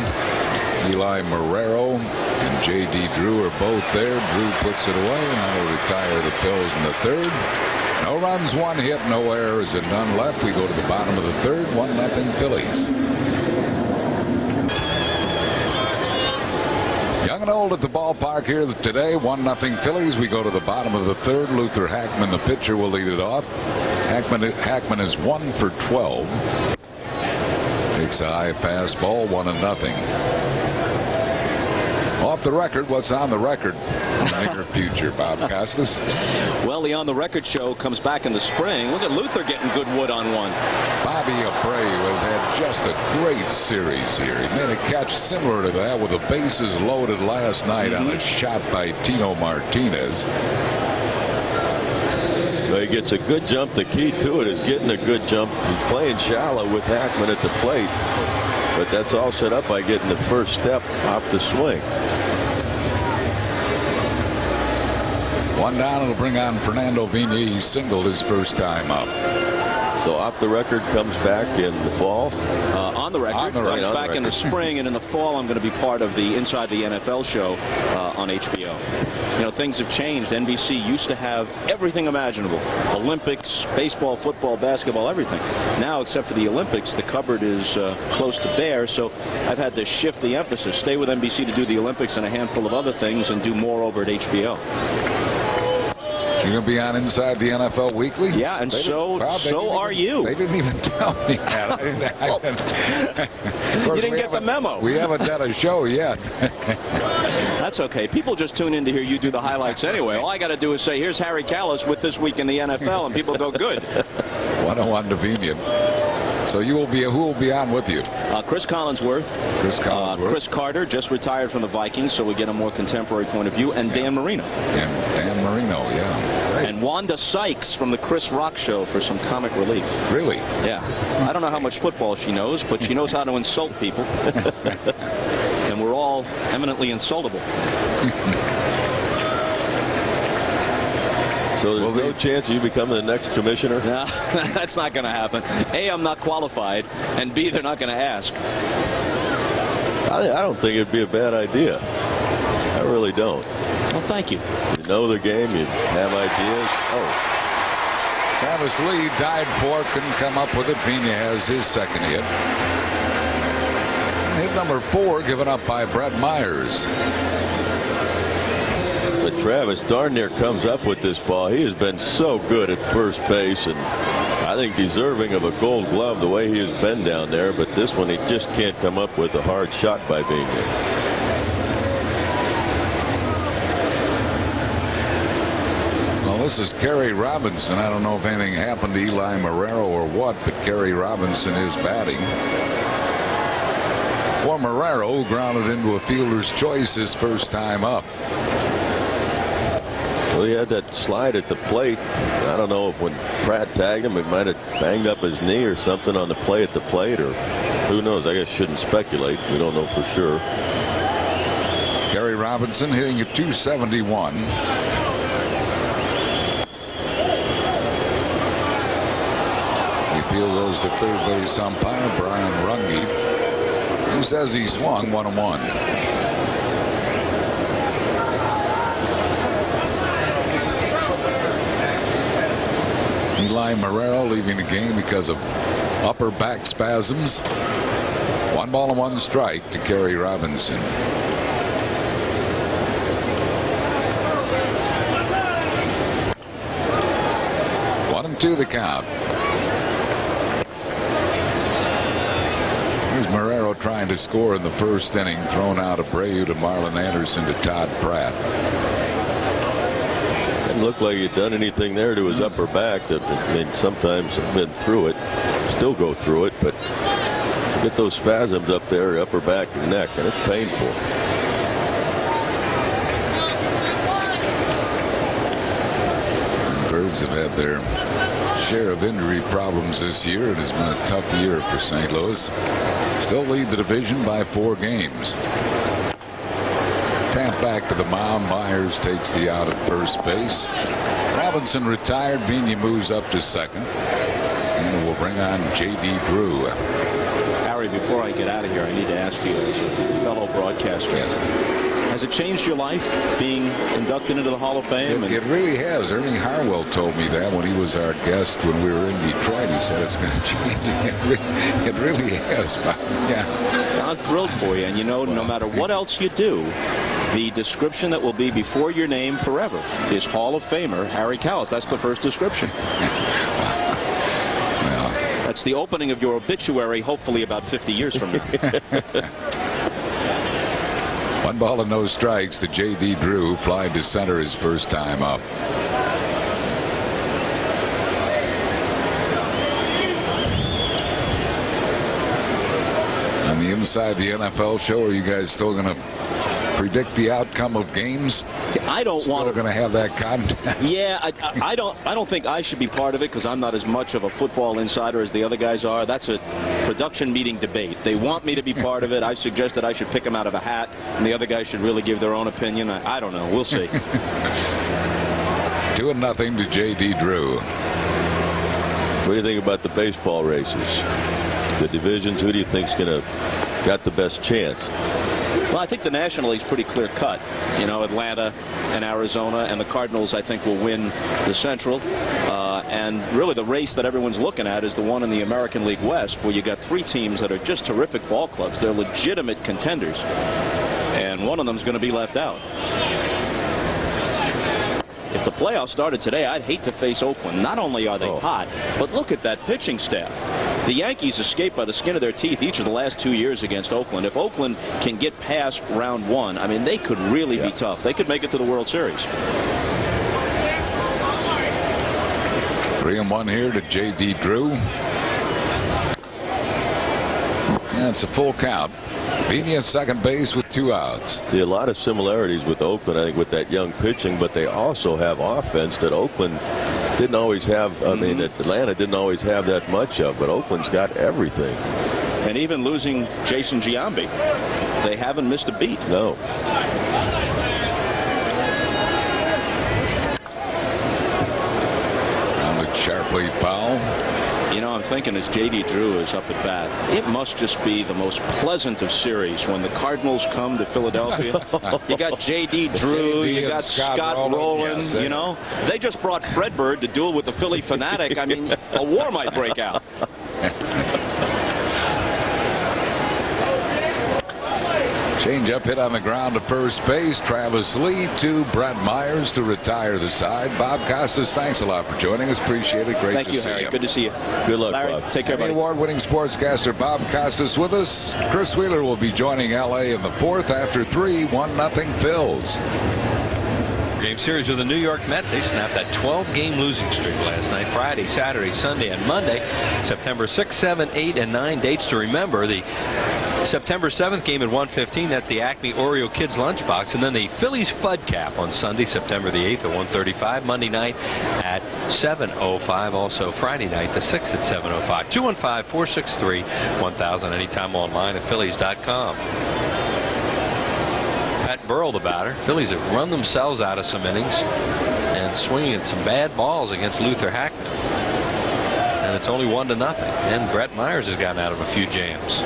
Eli Marrero and J.D. Drew are both there. Drew puts it away, and that'll retire the Phils in the third. No runs, 1 hit, no errors, and none left. We go to the bottom of the third. 1-0 Phillies. Young and old at the ballpark here today. 1-0 Phillies. We go to the bottom of the third. Luther Hackman, the pitcher, will lead it off. Hackman is 1 for 12. Takes a high fastball, 1-0. Off the record, what's on the record in the near future, Bob Costas? Well, the On the Record show comes back in the spring. Look at Luther getting good wood on one. Bobby Abreu has had just a great series here. He made a catch similar to that with the bases loaded last night on a shot by Tino Martinez. So he gets a good jump. The key to it is getting a good jump. He's playing shallow with Hackman at the plate, but that's all set up by getting the first step off the swing. 1 down. It'll bring on Fernando Vina. He singled his first time up. So Off the Record comes back in the fall. On the Record comes back in the spring, and in the fall I'm going to be part of the Inside the NFL show on HBO. You know, things have changed. NBC used to have everything imaginable. Olympics, baseball, football, basketball, everything. Now, except for the Olympics, the cupboard is close to bare, so I've had to shift the emphasis. Stay with NBC to do the Olympics and a handful of other things and do more over at HBO. You're going to be on Inside the NFL Weekly? Yeah, and so are you. They didn't even tell me that. You didn't get the memo. We haven't done a show yet. That's okay. People just tune in to hear you do the highlights anyway. All I got to do is say, here's Harry Callis with This Week in the NFL, and people go, good. 101 Devinian. So you will be. Who will be on with you? Chris Collinsworth. Chris Carter just retired from the Vikings, so we get a more contemporary point of view, and Dan Marino. And Dan Marino, yeah. And Wanda Sykes from the Chris Rock Show for some comic relief. Really? Yeah. I don't know how much football she knows, but she knows how to insult people. And we're all eminently insultable. So there's no chance you become the next commissioner? No, that's not going to happen. A, I'm not qualified, and B, they're not going to ask. I don't think it'd be a bad idea. I really don't. Well, thank you. You know the game. You have ideas. Oh. Travis Lee died for, couldn't come up with it. Pena has his second hit. Hit number 4 given up by Brett Myers. But Travis darn near comes up with this ball. He has been so good at first base, and I think deserving of a Gold Glove the way he has been down there. But this one he just can't come up with a hard shot by being there. Well, this is Kerry Robinson. I don't know if anything happened to Eli Marrero or what, but Kerry Robinson is batting. For Marrero, who grounded into a fielder's choice his first time up. Well, he had that slide at the plate. I don't know if when Pratt tagged him, it might have banged up his knee or something on the play at the plate, or who knows. I guess shouldn't speculate. We don't know for sure. Kerry Robinson hitting at .271. The appeal goes to third base umpire Brian Runge, who says he swung 1-1. Eli Marrero leaving the game because of upper back spasms. 1 ball and 1 strike to Kerry Robinson. One and 2 the count. Here's Marrero trying to score in the first inning. Thrown out Abreu to Marlon Anderson to Todd Pratt. Didn't look like he'd done anything there to his upper back. I mean, sometimes been through it, still go through it, but you get those spasms up there, upper back and neck, and it's painful. Birds have had their share of injury problems this year. It has been a tough year for St. Louis. Still lead the division by 4 games. Tap back to the mound. Myers takes the out at first base. Robinson retired. Pena moves up to second. And we'll bring on J.D. Drew. Harry, before I get out of here, I need to ask you, as a fellow broadcaster, has it changed your life being inducted into the Hall of Fame? It really has. Ernie Harwell told me that when he was our guest when we were in Detroit. He said it's going to change. It really has. Yeah. I'm thrilled for you. And, you know, no matter what else you do, the description that will be before your name forever is Hall of Famer Harry Kalas. That's the first description. Well, that's the opening of your obituary, hopefully about 50 years from now. 1 ball and no strikes to J.D. Drew, flying to center his first time up. On the inside of the NFL show, are you guys still going to predict the outcome of games? I don't want to. Going to have that contest. Yeah, I don't think I should be part of it because I'm not as much of a football insider as the other guys are. That's a production meeting debate. They want me to be part of it. I suggested I should pick them out of a hat, and the other guys should really give their own opinion. I don't know. We'll see. 2-0 to J.D. Drew. What do you think about the baseball races? The divisions, who do you think's going to got the best chance? Well, I think the National League's pretty clear cut. You know, Atlanta and Arizona and the Cardinals, I think, will win the Central. And really the race that everyone's looking at is the one in the American League West, where you got 3 teams that are just terrific ball clubs. They're legitimate contenders. And one of them's going to be left out. If the playoffs started today, I'd hate to face Oakland. Not only are they hot, but look at that pitching staff. The Yankees escaped by the skin of their teeth each of the last 2 years against Oakland. If Oakland can get past round 1, I mean, they could really be tough. They could make it to the World Series. 3-1 here to J.D. Drew. Yeah, it's a full count. Pena at second base with 2 outs. See a lot of similarities with Oakland, I think, with that young pitching, but they also have offense that Oakland didn't always have. I mean, Atlanta didn't always have that much of, but Oakland's got everything. And even losing Jason Giambi, they haven't missed a beat. No. Rounded sharply foul. You know, I'm thinking as J.D. Drew is up at bat, it must just be the most pleasant of series when the Cardinals come to Philadelphia. You got J.D. Drew, you got Scott Rowland, yes, you know. They just brought Fredbird to duel with the Philly fanatic. I mean, a war might break out. Change up hit on the ground to first base. Travis Lee to Brett Myers to retire the side. Bob Costas, thanks a lot for joining us. Appreciate it. Great Thank to you, see Harry. you. Good to see you. Good luck, Larry, Bob. take care, buddy. Award-winning sportscaster Bob Costas with us. Chris Wheeler will be joining L.A. in the 4th after 3. 1-0 Phils. Game series with the New York Mets. They snapped that 12-game losing streak last night. Friday, Saturday, Sunday, and Monday. September 6, 7, 8, and 9 dates to remember. The September 7th game at 1:15. That's the Acme Oreo Kids Lunchbox. And then the Phillies Fud Cap on Sunday, September the 8th at 1:35. Monday night at 7:05. Also Friday night, the 6th at 7:05. 215-463-1000. Anytime online at Phillies.com. Pat Burrell, the batter. Phillies have run themselves out of some innings and swinging at some bad balls against Luther Hackman. And it's only 1-0. And Brett Myers has gotten out of a few jams.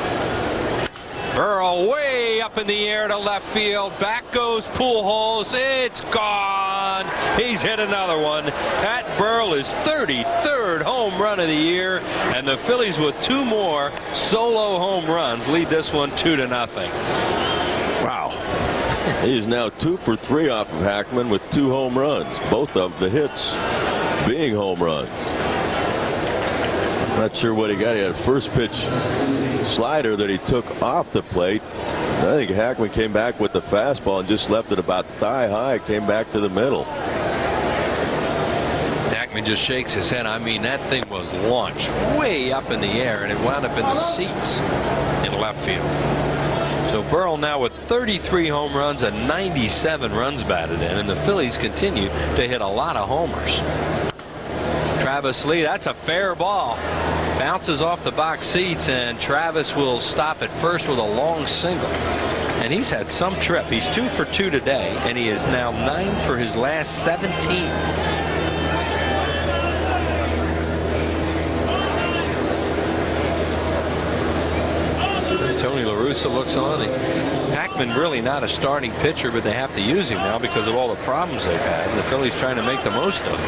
Burrell way up in the air to left field. Back goes Pujols. It's gone. He's hit another one. Pat Burrell is 33rd home run of the year, and the Phillies with 2 more solo home runs lead this one 2-0. Wow. He is now 2 for 3 off of Hackman with 2 home runs. Both of the hits being home runs. Not sure what he got. He had a first pitch slider that he took off the plate. I think Hackman came back with the fastball and just left it about thigh high. Came back to the middle. Hackman just shakes his head. I mean, that thing was launched way up in the air, and it wound up in the seats in left field. So Burrell now with 33 home runs and 97 runs batted in, and the Phillies continue to hit a lot of homers. Travis Lee, that's a fair ball. Bounces off the box seats, and Travis will stop at first with a long single. And he's had some trip. He's 2 for 2 today, and he is now 9 for his last 17. Tony La Russa looks on. Hackman really not a starting pitcher, but they have to use him now because of all the problems they've had. And the Phillies trying to make the most of it.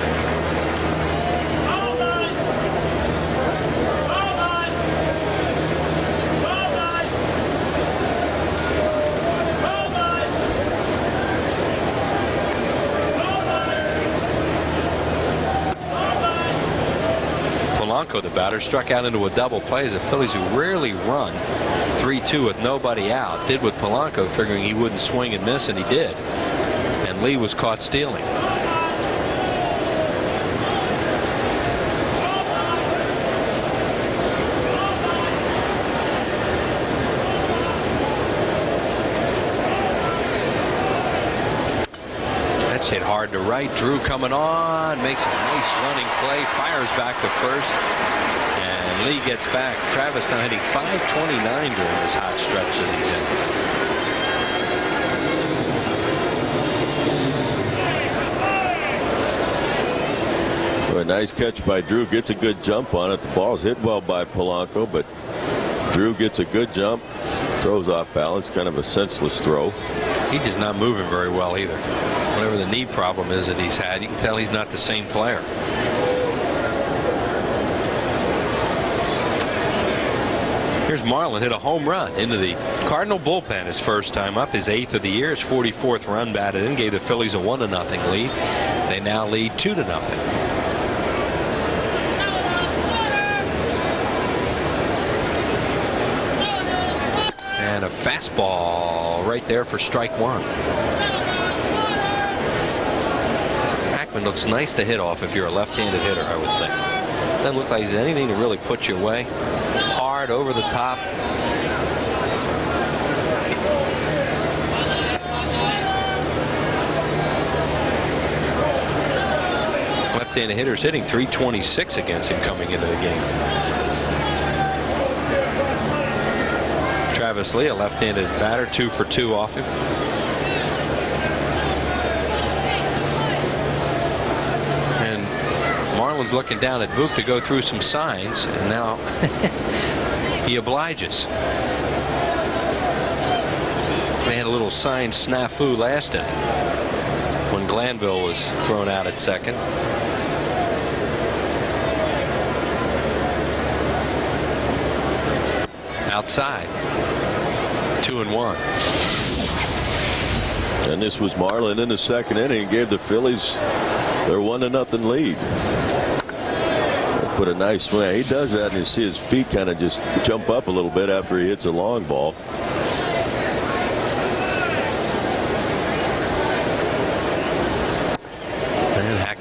The batter struck out into a double play as the Phillies, who rarely run 3-2 with nobody out, did with Polanco, figuring he wouldn't swing and miss, and he did. And Lee was caught stealing. That's hit hard to right. Drew coming on, makes a nice running play, fires back to first, and Lee gets back. Travis now hitting .529 during this hot stretch that he's in. So a nice catch by Drew. Gets a good jump on it. The ball's hit well by Polanco, but Drew gets a good jump, throws off balance, kind of a senseless throw. He's just not moving very well either. Whatever the knee problem is that he's had, you can tell he's not the same player. Here's Marlin, hit a home run into the Cardinal bullpen his first time up, his 8th of the year, his 44th run batted in, gave the Phillies a 1-0 lead. They now lead 2-0. And a fastball right there for strike 1. Hackman looks nice to hit off if you're a left-handed hitter, I would think. Doesn't look like he's anything to really put you away. Hard over the top. left-handed hitters hitting .326 against him coming into the game. Travis Lee, a left-handed batter, 2 for 2 off him. And Marlin's looking down at Vuk to go through some signs, and now he obliges. They had a little sign snafu last inning when Glanville was thrown out at second. Outside, 2-1. And this was Marlin in the second inning. Gave the Phillies their 1-0 lead. They put a nice swing. He does that, and you see his feet kind of just jump up a little bit after he hits a long ball.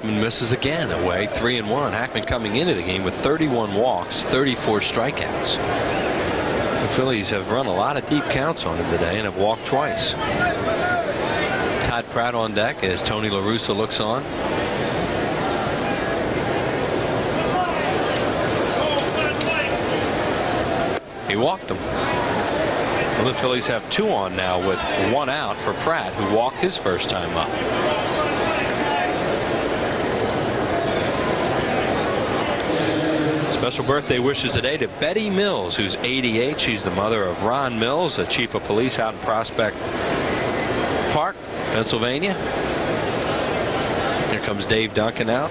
Misses again away, 3-1. Hackman coming into the game with 31 walks, 34 strikeouts. The Phillies have run a lot of deep counts on him today and have walked twice. Todd Pratt on deck as Tony La Russa looks on. He walked him. So the Phillies have 2 on now with 1 out for Pratt, who walked his first time up. Special birthday wishes today to Betty Mills, who's 88. She's the mother of Ron Mills, the chief of police out in Prospect Park, Pennsylvania. Here comes Dave Duncan out.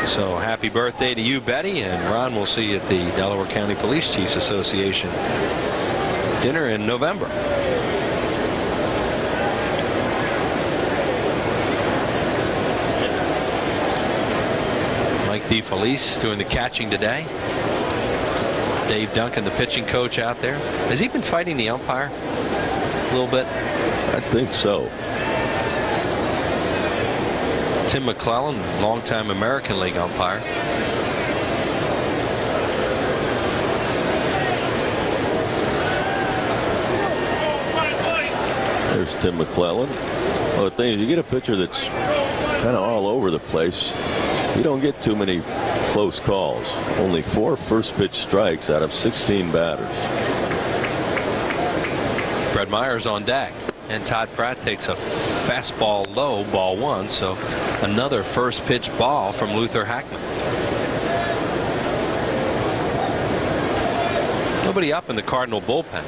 So happy birthday to you, Betty. And Ron, we'll see you at the Delaware County Police Chiefs Association dinner in November. DeFelice doing the catching today. Dave Duncan, the pitching coach, out there. Has he been fighting the umpire a little bit? I think so. Tim McClellan, longtime American League umpire. There's Tim McClellan. Well, the thing is, you get a pitcher that's kind of all over the place. You don't get too many close calls. Only 4 first pitch strikes out of 16 batters. Brett Myers on deck, and Todd Pratt takes a fastball low, ball 1. So another first pitch ball from Luther Hackman. Nobody up in the Cardinal bullpen.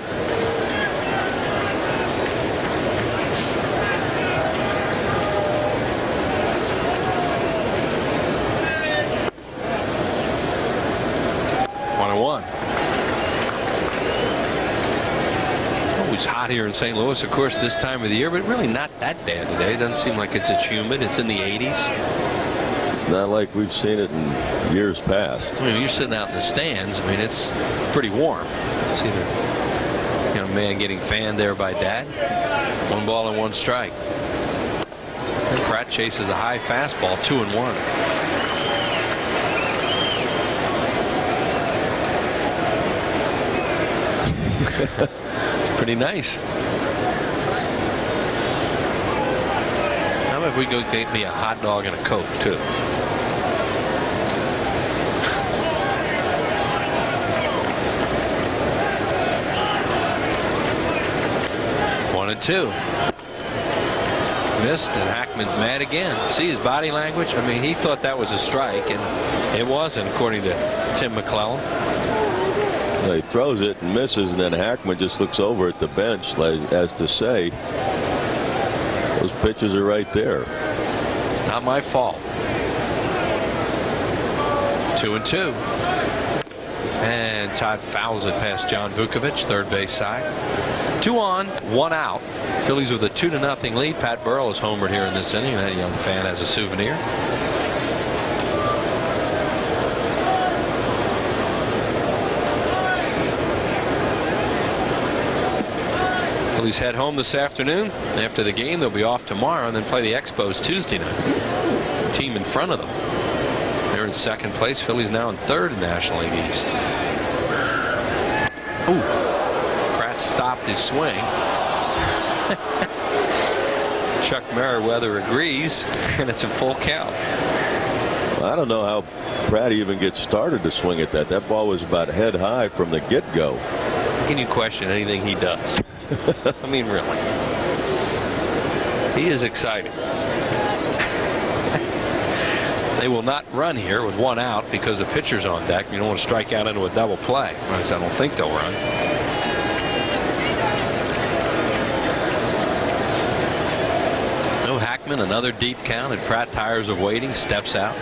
Always hot here in St. Louis, of course, this time of the year, but really not that bad today. It doesn't seem like it's humid. It's in the 80s. It's not like we've seen it in years past. I mean, you're sitting out in the stands. I mean, it's pretty warm. See the young man getting fanned there by Dad. 1 ball and 1 strike. And Pratt chases a high fastball, 2-1. Pretty nice. How about if we go get me a hot dog and a Coke too? One and 2. Missed, and Hackman's mad again. See his body language? I mean, he thought that was a strike, and it wasn't, according to Tim McClellan. He throws it and misses, and then Hackman just looks over at the bench as to say, those pitches are right there. Not my fault. 2-2. And Todd fouls it past John Vukovich, third base side. 2 on, 1 out. Phillies with a 2-0 lead. Pat Burrell is homered here in this inning. That young fan has a souvenir. Phillies head home this afternoon. After the game, they'll be off tomorrow and then play the Expos Tuesday night. The team in front of them, they're in second place. Phillies now in third in National League East. Ooh, Pratt stopped his swing. Chuck Merriweather agrees, and it's a full count. I don't know how Pratt even gets started to swing at that. That ball was about head high from the get-go. Can you question anything he does? I mean, really. He is exciting. They will not run here with one out because the pitcher's on deck. You don't want to strike out into a double play. I don't think they'll run. No Hackman, another deep count, and Pratt tires of waiting, steps out.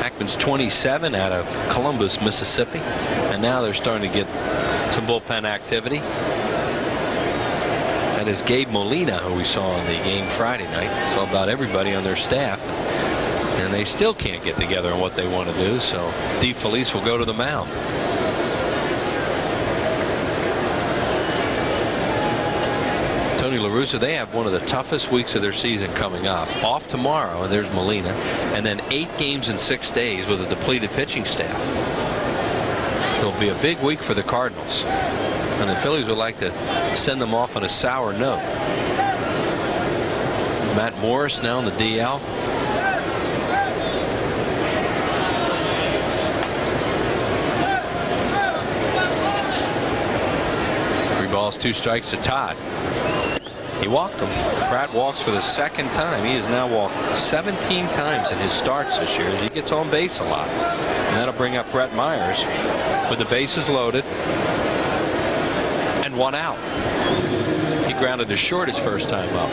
Hackman's 27 out of Columbus, Mississippi, and now they're starting to get some bullpen activity. That is Gabe Molina, who we saw in the game Friday night. Saw about everybody on their staff, and they still can't get together on what they want to do. So DeFelice will go to the mound. Tony La Russa, they have one of the toughest weeks of their season coming up. Off tomorrow, and there's Molina, and then 8 games in 6 days with a depleted pitching staff. It'll be a big week for the Cardinals, and the Phillies would like to send them off on a sour note. Matt Morris now on the DL. Three balls, 2 strikes to Todd. He walked him. Pratt walks for the 2nd time. He has now walked 17 times in his starts this year as he gets on base a lot. And that'll bring up Brett Myers with the bases loaded and 1 out. He grounded to short his first time up.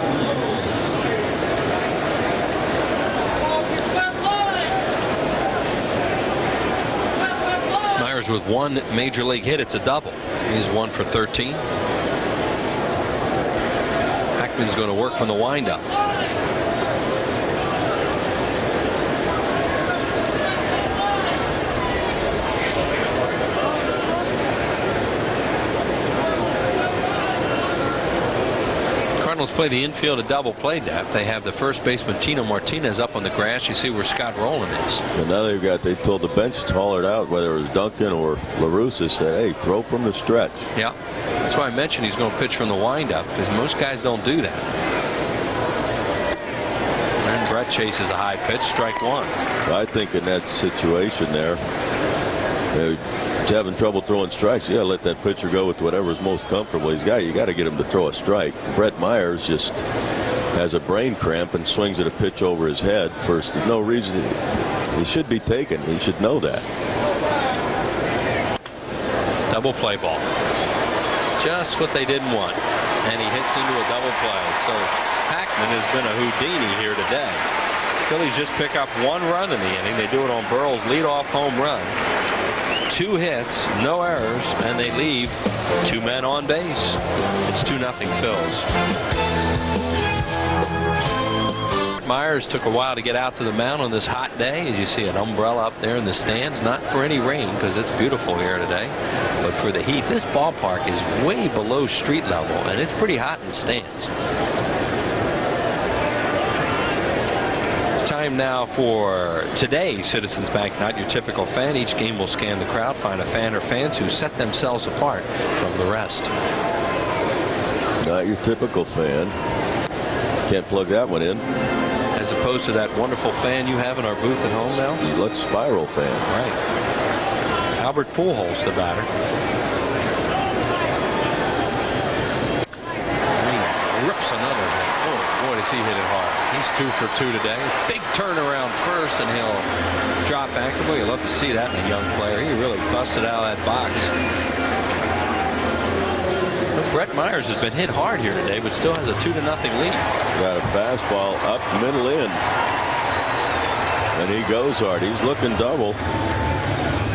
Myers with 1 major league hit. It's a double. He's 1 for 13. Hackman's going to work from the windup. Cardinals play the infield a double play depth. They have the first baseman Tino Martinez up on the grass. You see where Scott Rowland is. And now they told the bench to haul it out, whether it was Duncan or La Russa, said, hey, throw from the stretch. Yeah. That's why I mentioned he's going to pitch from the windup, because most guys don't do that. And Brett chases a high pitch, strike 1. I think in that situation there, he's having trouble throwing strikes. You got to let that pitcher go with whatever's most comfortable. You got to get him to throw a strike. Brett Myers just has a brain cramp and swings at a pitch over his head. First, there's no reason he should be taken. He should know that. Double play ball. Just what they didn't want, and he hits into a double play. So Hackman has been a Houdini here today. Phillies just pick up 1 run in the inning. They do it on Burrell's leadoff home run. 2 hits, no errors, and they leave 2 men on base. It's 2-0 Phils. Myers took a while to get out to the mound on this hot day. As you see an umbrella up there in the stands, not for any rain because it's beautiful here today, but for the heat. This ballpark is way below street level, and it's pretty hot in the stands. Time now for today's Citizens Bank Night. Your typical fan. Each game will scan the crowd, find a fan or fans who set themselves apart from the rest. Not your typical fan. Can't plug that one in. As opposed to that wonderful fan you have in our booth at home now? You look Spiral fan. Right. Albert Pujols, the batter. He rips another hit. Oh, boy, does he hit it hard. He's 2 for 2 today. Big turnaround first, and he'll drop back. Boy, you love to see that in a young player. He really busted out of that box. Brett Myers has been hit hard here today, but still has a 2-0 lead. Got a fastball up middle in, and he goes hard. He's looking double.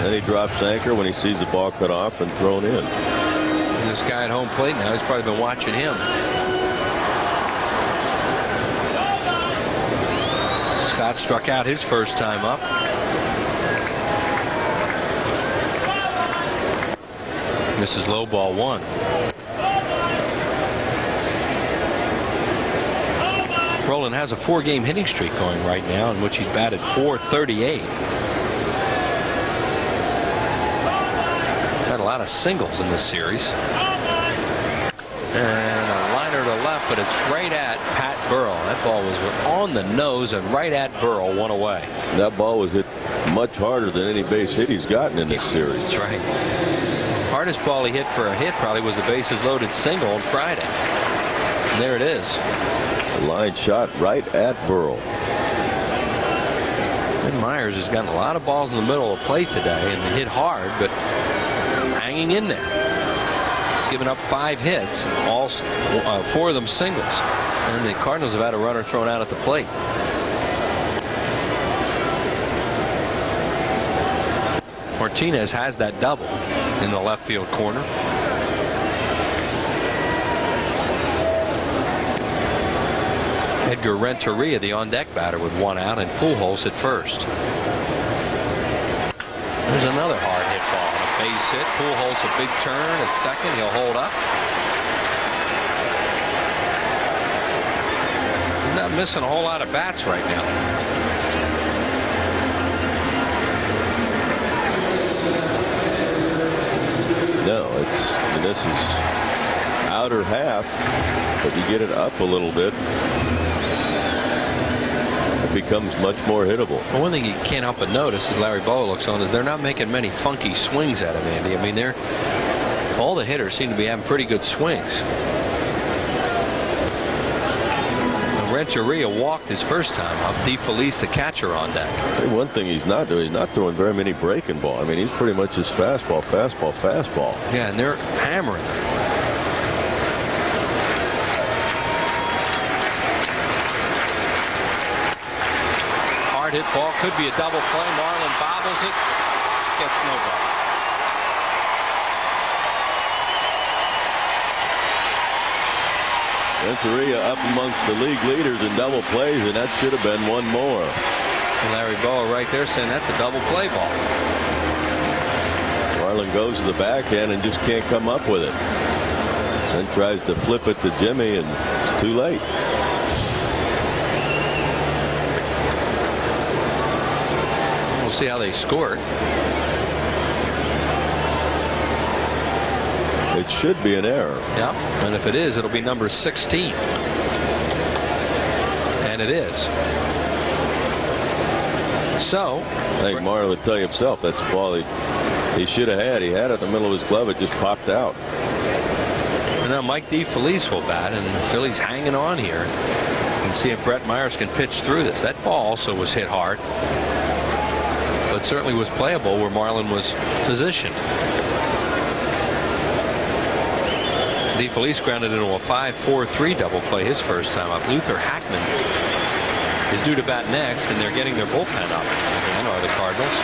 Then he drops anchor when he sees the ball cut off and thrown in. And this guy at home plate now, he's probably been watching him. Scott struck out his first time up. Misses low, ball 1. Rowland has a 4-game hitting streak going right now, in which he's batted .438. Had a lot of singles in this series. And a liner to left but it's right at Pat Burrell. That ball was on the nose and right at Burrell, one away. That ball was hit much harder than any base hit he's gotten in this series. That's right. Hardest ball he hit for a hit probably was the bases loaded single on Friday. And there it is. A line shot right at Burrell. And Myers has gotten a lot of balls in the middle of the plate today and hit hard, but hanging in there. He's given up 5 hits, all 4 of them singles. And the Cardinals have had a runner thrown out at the plate. Martinez has that double in the left field corner. Edgar Renteria, the on-deck batter, with 1 out, and Pujols at first. There's another hard hit ball, a base hit. Pujols a big turn at second. He'll hold up. He's not missing a whole lot of bats right now. No, this is outer half, but you get it up a little bit, it becomes much more hittable. Well, one thing you can't help but notice as Larry Bowa looks on is they're not making many funky swings at him, Andy. I mean, all the hitters seem to be having pretty good swings. Renteria walked his first time up. DeFelice, the catcher, on deck. I'll tell you one thing he's not doing. He's not throwing very many breaking ball. I mean, he's pretty much just fastball, fastball, fastball. Yeah, and they're hammering. Hard hit ball, could be a double play. Marlin bobbles it, gets no ball. Renteria up amongst the league leaders in double plays, and that should have been one more. Larry Bowa right there saying that's a double play ball. Marlin goes to the backhand and just can't come up with it. Then tries to flip it to Jimmy, and it's too late. We'll see how they score it. It should be an error. Yeah, and if it is, it'll be number 16. And it is. So I think Marlin would tell you himself that's the ball he should have had. He had it in the middle of his glove. It just popped out. And now Mike DeFelice will bat, and the Phillies hanging on here. And see if Brett Myers can pitch through this. That ball also was hit hard, but certainly was playable where Marlin was positioned. DeFelice grounded into a 5-4-3 double play his first time up. Luther Hackman is due to bat next, and they're getting their bullpen up again, are the Cardinals.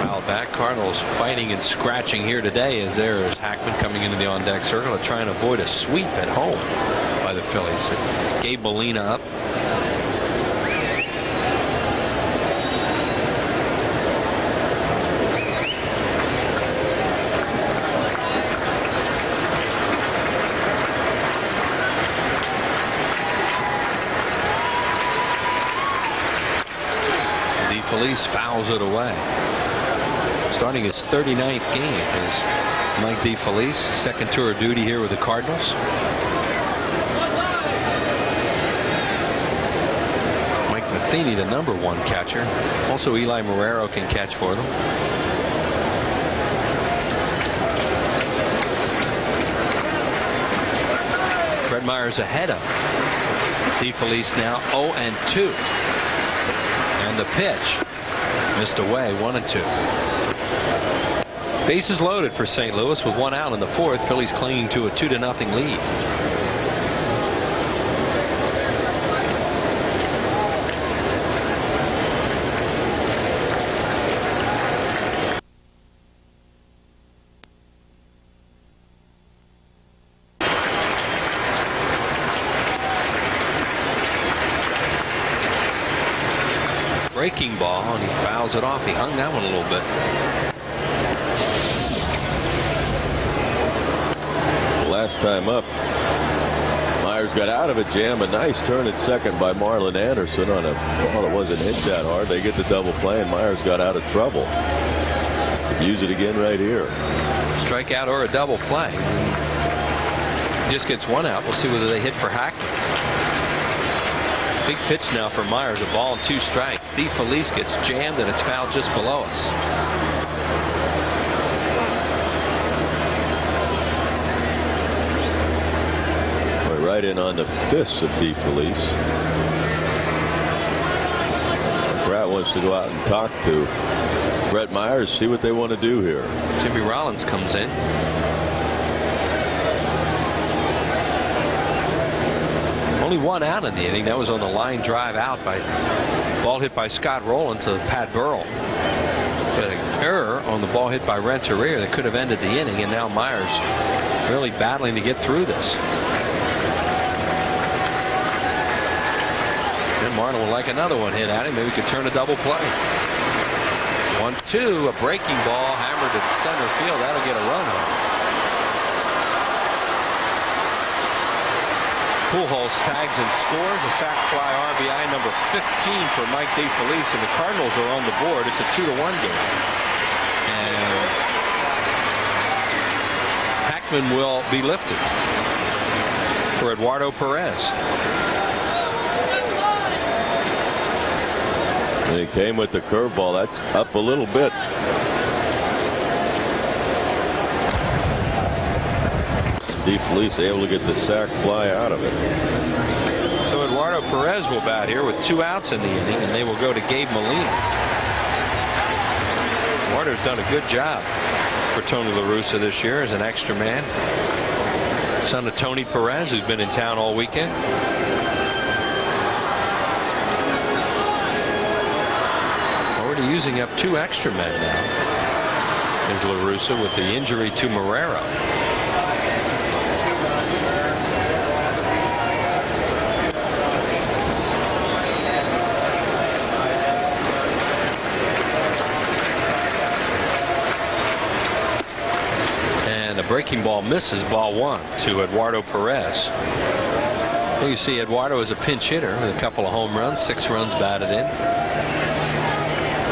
Foul back. Cardinals fighting and scratching here today as there is Hackman coming into the on-deck circle to try and avoid a sweep at home by the Phillies. Gabe Molina up. DeFelice fouls it away. Starting his 39th game is Mike DeFelice, second tour of duty here with the Cardinals. Mike Matheny, the #1 catcher. Also Eli Marrero can catch for them. Fred Myers ahead of DeFelice now 0-2. And the pitch missed away, 1-2. Bases loaded for St. Louis with 1 out in the 4th. Phillies clinging to a 2-0 lead. Breaking ball, and he fouls it off. He hung that one a little bit. Last time up, Myers got out of it, jam. A nice turn at second by Marlin Anderson on a ball that wasn't hit that hard. They get the double play, and Myers got out of trouble. Use it again right here. Strikeout or a double play. He just gets one out. We'll see whether they hit for Hackman. Big pitch now for Myers. A ball and 2 strikes. Felice gets jammed and it's fouled just below us. We're right in on the fists of Felice. Pratt wants to go out and talk to Brett Myers, see what they want to do here. Jimmy Rollins comes in. Only 1 out in the inning. That was on the line drive out by ball hit by Scott Rowland to Pat Burrell. But an error on the ball hit by Renteria that could have ended the inning, and now Myers really battling to get through this. And Martin would like another one hit at him. Maybe he could turn a double play. 1-2, a breaking ball hammered to center field. That'll get a run home. Pujols tags and scores a sac fly RBI number 15 for Mike DeFelice, and the Cardinals are on the board. It's a 2-1 game. And Hackman will be lifted for Eduardo Perez. And he came with the curveball. That's up a little bit. DeFelice able to get the sac fly out of it. So Eduardo Perez will bat here with 2 outs in the inning, and they will go to Gabe Molina. Eduardo's done a good job for Tony La Russa this year as an extra man. Son of Tony Perez, who's been in town all weekend. Already using up 2 extra men now. There's La Russa with the injury to Marrero. Breaking ball misses, ball 1 to Eduardo Perez. Well, you see Eduardo is a pinch hitter with a couple of home runs, 6 runs batted in.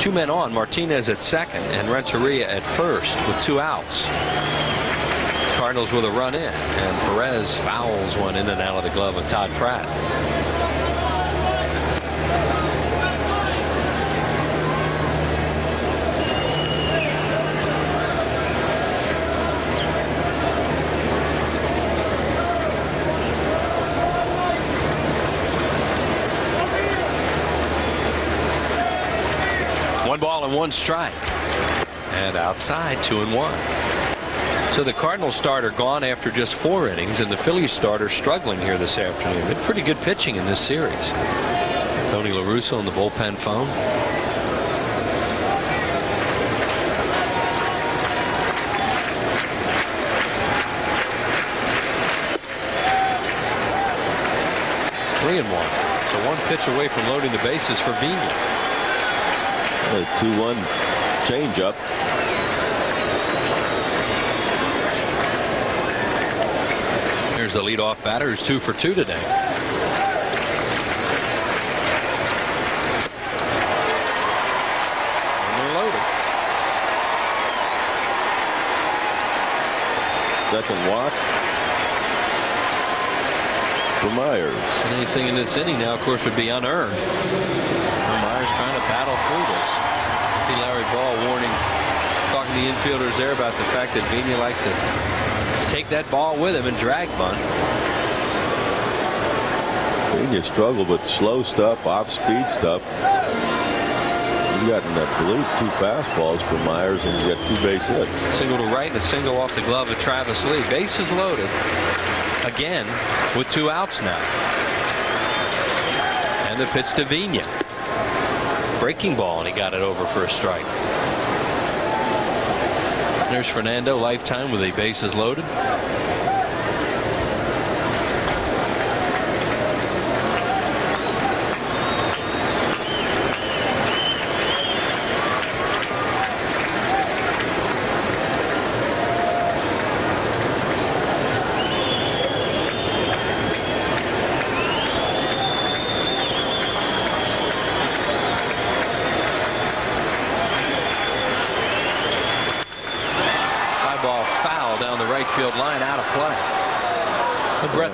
2 men on, Martinez at second and Renteria at first with 2 outs. Cardinals with a run in, and Perez fouls one in and out of the glove of Todd Pratt. Ball and 1 strike, and outside 2-1. So the Cardinals starter gone after just 4 innings, and the Phillies starter struggling here this afternoon. Been pretty good pitching in this series. Tony La Russa on the bullpen phone. Three and 1. So 1 pitch away from loading the bases for Vina. A 2-1 changeup. Here's the leadoff batter, who's 2 for 2 today. And they're loaded. Second walk for Myers. Anything in this inning now, of course, would be unearned. Myers trying to battle through this. See Larry Ball warning, talking to the infielders there about the fact that Vina likes to take that ball with him and drag bunt. Vina struggled with slow stuff, off-speed stuff. He's gotten that blue 2 fastballs for Myers, and he's got 2 base hits. Single to right and a single off the glove of Travis Lee. Bases loaded again with 2 outs now. And the pitch to Vina. Breaking ball, and he got it over for a strike. There's Fernando Lifetime with a bases loaded.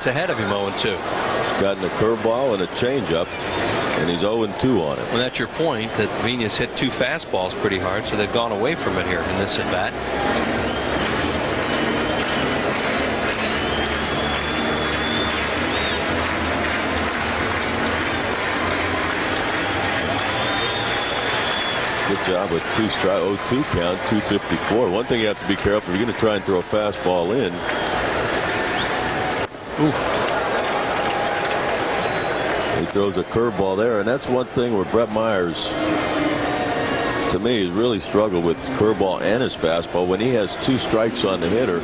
hits ahead of him, 0-2. He's gotten a curveball and a changeup, and he's 0-2 on it. Well, that's your point, that Venus hit 2 fastballs pretty hard, so they've gone away from it here in this at bat. Good job with 2 strike, 0-2 count, 254. One thing you have to be careful if you're going to try and throw a fastball in. Oof. He throws a curveball there, and that's one thing where Brett Myers, to me, has really struggled with his curveball and his fastball. When he has 2 strikes on the hitter,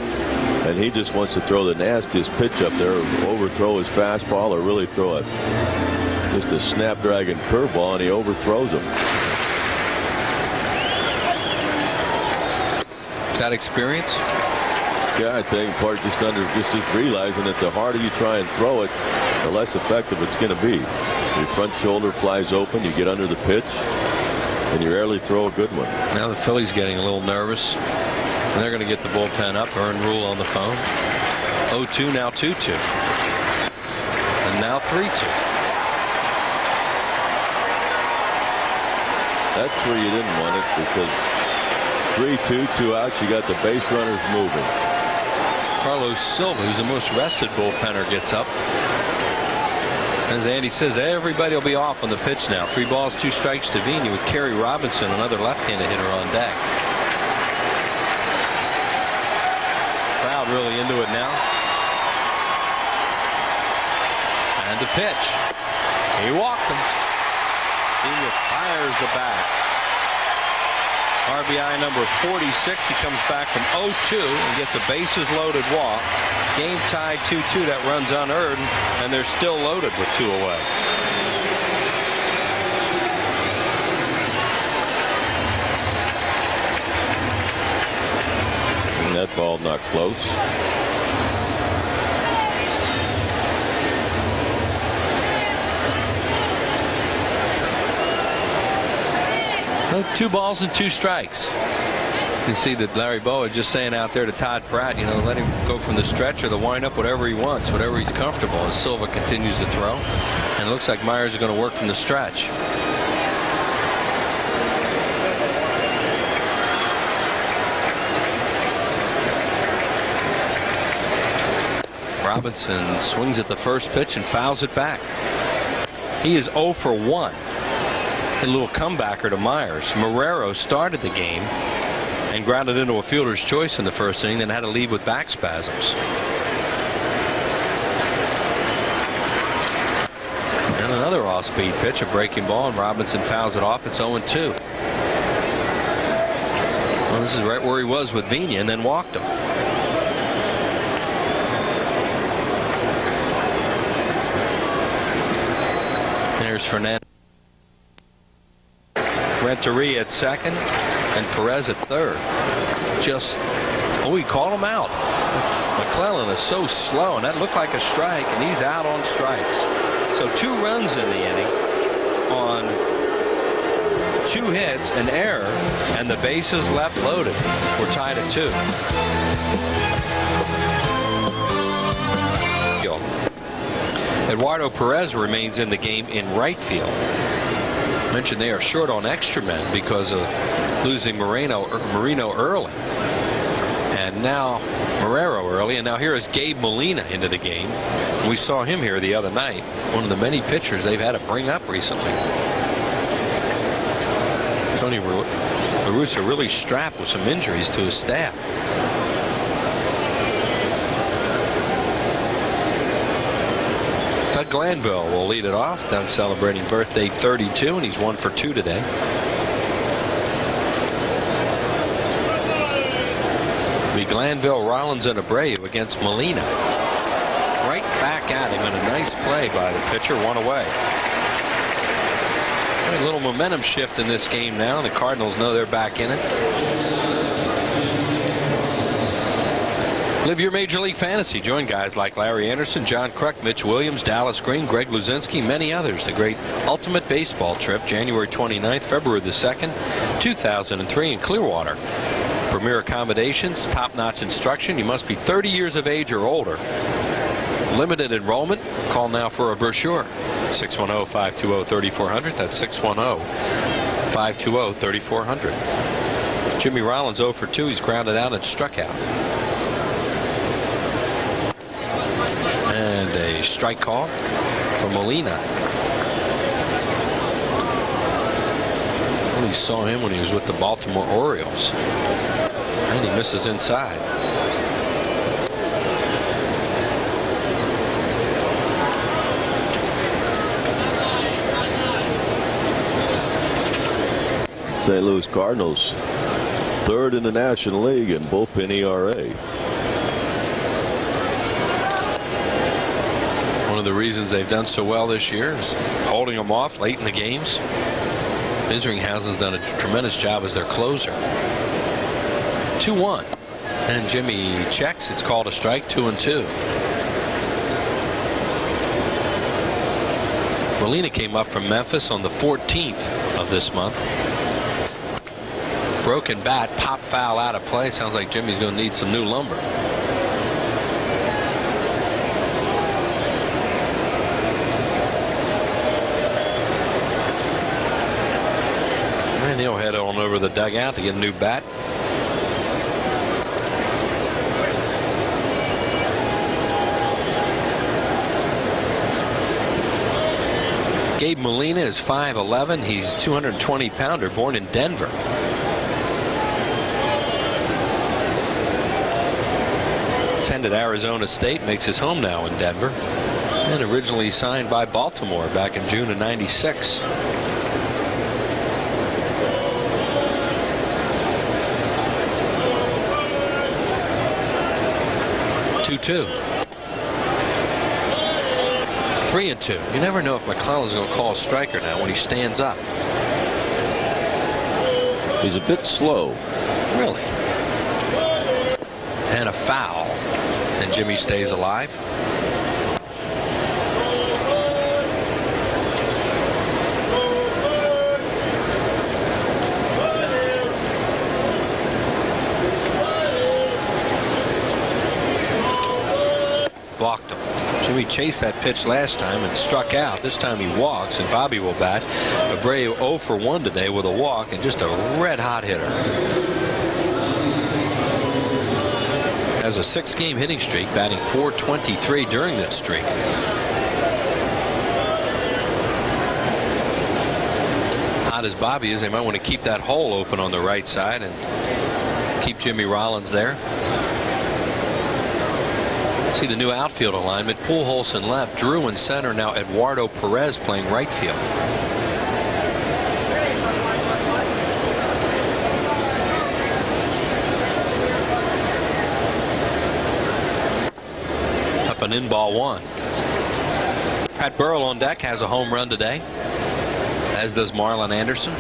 and he just wants to throw the nastiest pitch up there, overthrow his fastball, or really throw just a snapdragon curveball, and he overthrows him. That experience? Yeah, I think part just realizing that the harder you try and throw it, the less effective it's going to be. Your front shoulder flies open, you get under the pitch, and you rarely throw a good one. Now the Phillies getting a little nervous, and they're going to get the bullpen up. Earn Rule on the phone. 0-2, now 2-2, and now 3-2. That's where you didn't want it, because 3-2, 2 outs, you got the base runners moving. Carlos Silva, who's the most rested bullpenner, gets up. As Andy says, everybody will be off on the pitch now. 3 balls, 2 strikes to Vina, with Kerry Robinson, another left-handed hitter, on deck. Crowd really into it now. And the pitch. He walked him. Vina fires the bat. RBI number 46. He comes back from 0-2 and gets a bases loaded walk. Game tied 2-2. That runs unearned, and they're still loaded with 2 away. And that ball not close. Well, 2 balls and 2 strikes. You can see that Larry Bowa just saying out there to Todd Pratt, you know, let him go from the stretch or the windup, whatever he wants, whatever he's comfortable. As Silva continues to throw, and it looks like Myers is going to work from the stretch. Robinson swings at the first pitch and fouls it back. He is 0 for 1. A little comebacker to Myers. Marrero started the game and grounded into a fielder's choice in the first inning, then had to leave with back spasms. And another off-speed pitch, a breaking ball, and Robinson fouls it off. It's 0-2. Well, this is right where he was with Vina, and then walked him. There's Fernandez. Renteria at second and Perez at third. He called him out. McClellan is so slow, and that looked like a strike, and he's out on strikes. So 2 runs in the inning on 2 hits, an error, and the bases left loaded. We're tied at 2. Eduardo Perez remains in the game in right field. Mentioned they are short on extra men because of losing Marino early, and now Marrero early, and now here is Gabe Molina into the game. We saw him here the other night. One of the many pitchers they've had to bring up recently. Tony La Russa really strapped with some injuries to his staff. Doug Glanville will lead it off. Doug celebrating birthday 32, and he's 1 for 2 today. Be Glanville, Rollins, and Abreu against Molina. Right back at him, and a nice play by the pitcher, 1 away. A little momentum shift in this game now. The Cardinals know they're back in it. Live your Major League Fantasy. Join guys like Larry Anderson, John Kruk, Mitch Williams, Dallas Green, Greg Luzinski, many others. The great Ultimate Baseball Trip, January 29th, February the 2nd, 2003 in Clearwater. Premier accommodations, top-notch instruction. You must be 30 years of age or older. Limited enrollment. Call now for a brochure. 610-520-3400. That's 610-520-3400. Jimmy Rollins 0 for 2. He's grounded out and struck out. And a strike call for Molina. We saw him when he was with the Baltimore Orioles. And he misses inside. St. Louis Cardinals, 3rd in the National League in bullpen ERA. One of the reasons they've done so well this year is holding them off late in the games. Isringhausen's done a tremendous job as their closer. 2-1. And Jimmy checks. It's called a strike. 2-2. Molina came up from Memphis on the 14th of this month. Broken bat, pop foul out of play. Sounds like Jimmy's going to need some new lumber. And he'll head on over the dugout to get a new bat. Gabe Molina is 5'11". He's 220-pounder, born in Denver. Attended Arizona State, makes his home now in Denver, and originally signed by Baltimore back in June of '96. Two. 3-2. You never know if McClellan's going to call a striker now when he stands up. He's a bit slow. Really? And a foul. And Jimmy stays alive. Walked him. Jimmy chased that pitch last time and struck out. This time he walks, and Bobby will bat. Abreu 0 for 1 today with a walk and just a red-hot hitter. Has a 6-game hitting streak, batting .423 during that streak. Hot as Bobby is, they might want to keep that hole open on the right side and keep Jimmy Rollins there. See the new outfield alignment. Pujols in left, Drew in center, now Eduardo Perez playing right field. Up and in, ball 1. Pat Burrell on deck, has a home run today, as does Marlon Anderson.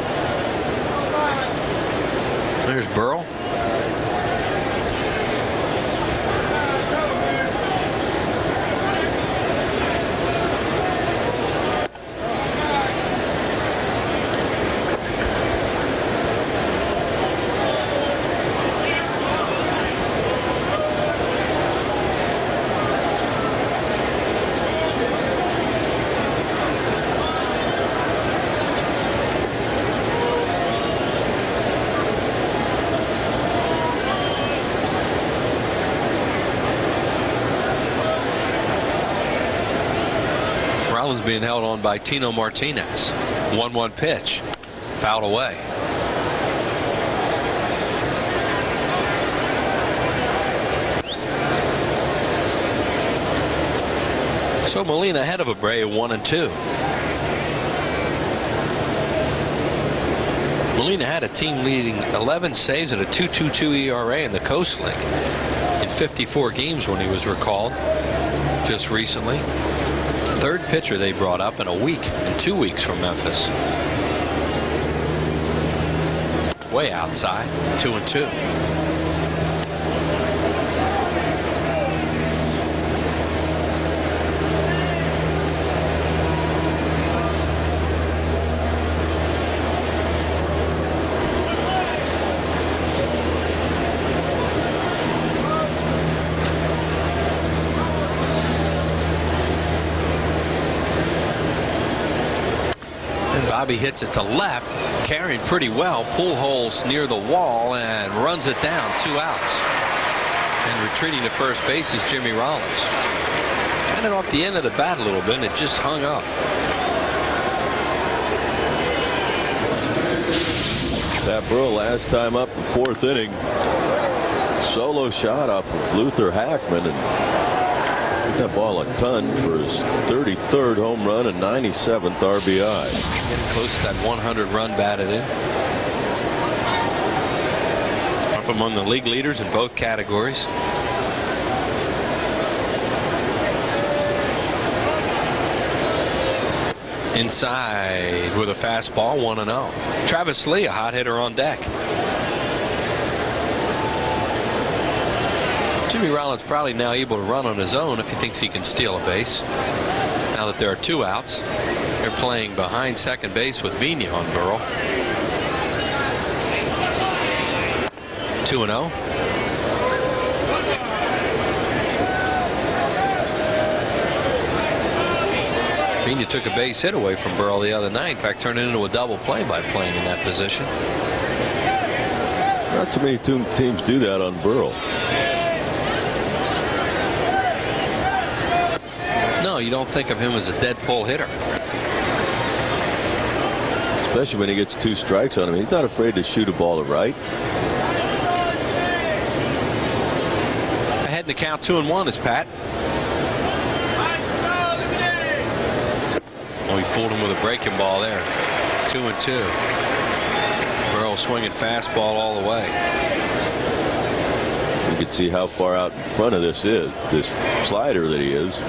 There's Burrell. Being held on by Tino Martinez. 1-1 pitch, fouled away. So Molina ahead of Abreu 1-2. Molina had a team leading 11 saves at a 2.22 ERA in the Coast League in 54 games when he was recalled just recently. Third pitcher they brought up in a week, in 2 weeks from Memphis. Way outside, 2-2. Bobby hits it to left, carrying pretty well. Pujols near the wall and runs it down. 2 outs. And retreating to first base is Jimmy Rollins. Got it off the end of the bat a little bit, and it just hung up. That Burrell last time up the 4th inning. Solo shot off of Luther Hackman and hit that ball a ton for his 33rd home run and 97th RBI. Getting close to that 100 run batted in. Up among the league leaders in both categories. Inside with a fastball, 1-0. Travis Lee, a hot hitter on deck. Jimmy Rollins probably now able to run on his own if he thinks he can steal a base. Now that there are 2 outs, they're playing behind second base with Vigna on Burrell. 2-0. Vigna took a base hit away from Burrell the other night. In fact, turned it into a double play by playing in that position. Not too many teams do that on Burrell. No, you don't think of him as a dead pull hitter. Especially when he gets 2 strikes on him. He's not afraid to shoot a ball to right. Ahead in the count, 2-1 is Pat. Oh, he fooled him with a breaking ball there. 2-2. Burrell swinging fastball all the way. You can see how far out in front of this slider that he is.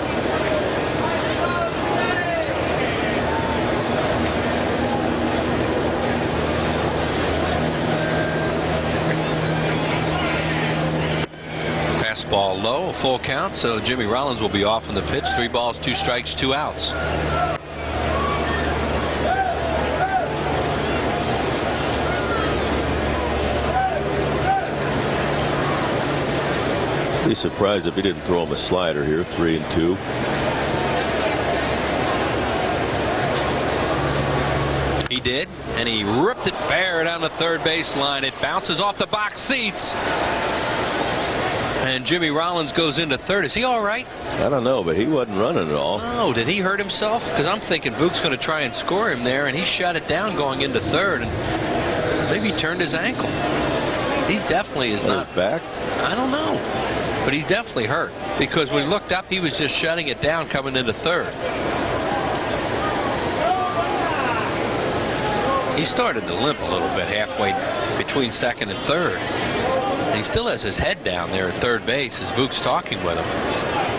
Fastball low, a full count, so Jimmy Rollins will be off on the pitch. 3 balls, 2 strikes, 2 outs. Be surprised if he didn't throw him a slider here. 3-2. He did, and he ripped it fair down the third baseline. It bounces off the box seats. And Jimmy Rollins goes into third. Is he all right? I don't know, but he wasn't running at all. Oh, did he hurt himself? Because I'm thinking Vuk's going to try and score him there, and he shut it down going into third. And maybe he turned his ankle. He definitely is not back. I don't know. But he's definitely hurt, because when we looked up, he was just shutting it down coming into third. He started to limp a little bit halfway between second and third. And he still has his head down there at third base as Vuk's talking with him.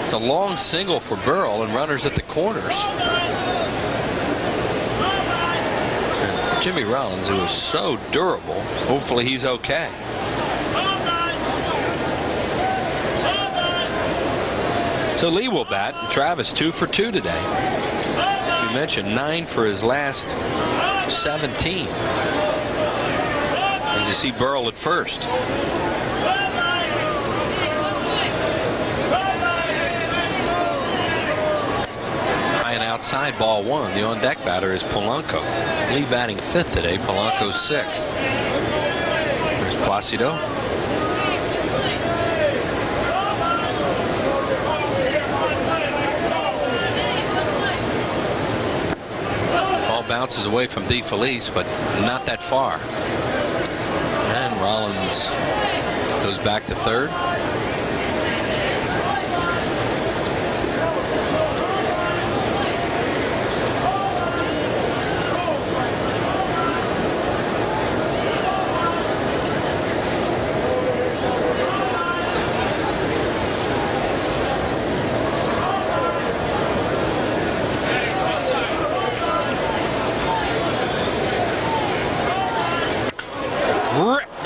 It's a long single for Burrell and runners at the corners. And Jimmy Rollins, who is so durable, hopefully he's okay. So Lee will bat. Travis 2 for 2 today. You mentioned 9 for his last 17. As you see Burrell at first. High and outside, ball 1. The on-deck batter is Polanco. Lee batting 5th today. Polanco's 6th. There's Placido. Bounces away from DeFelice, but not that far. And Rollins goes back to third.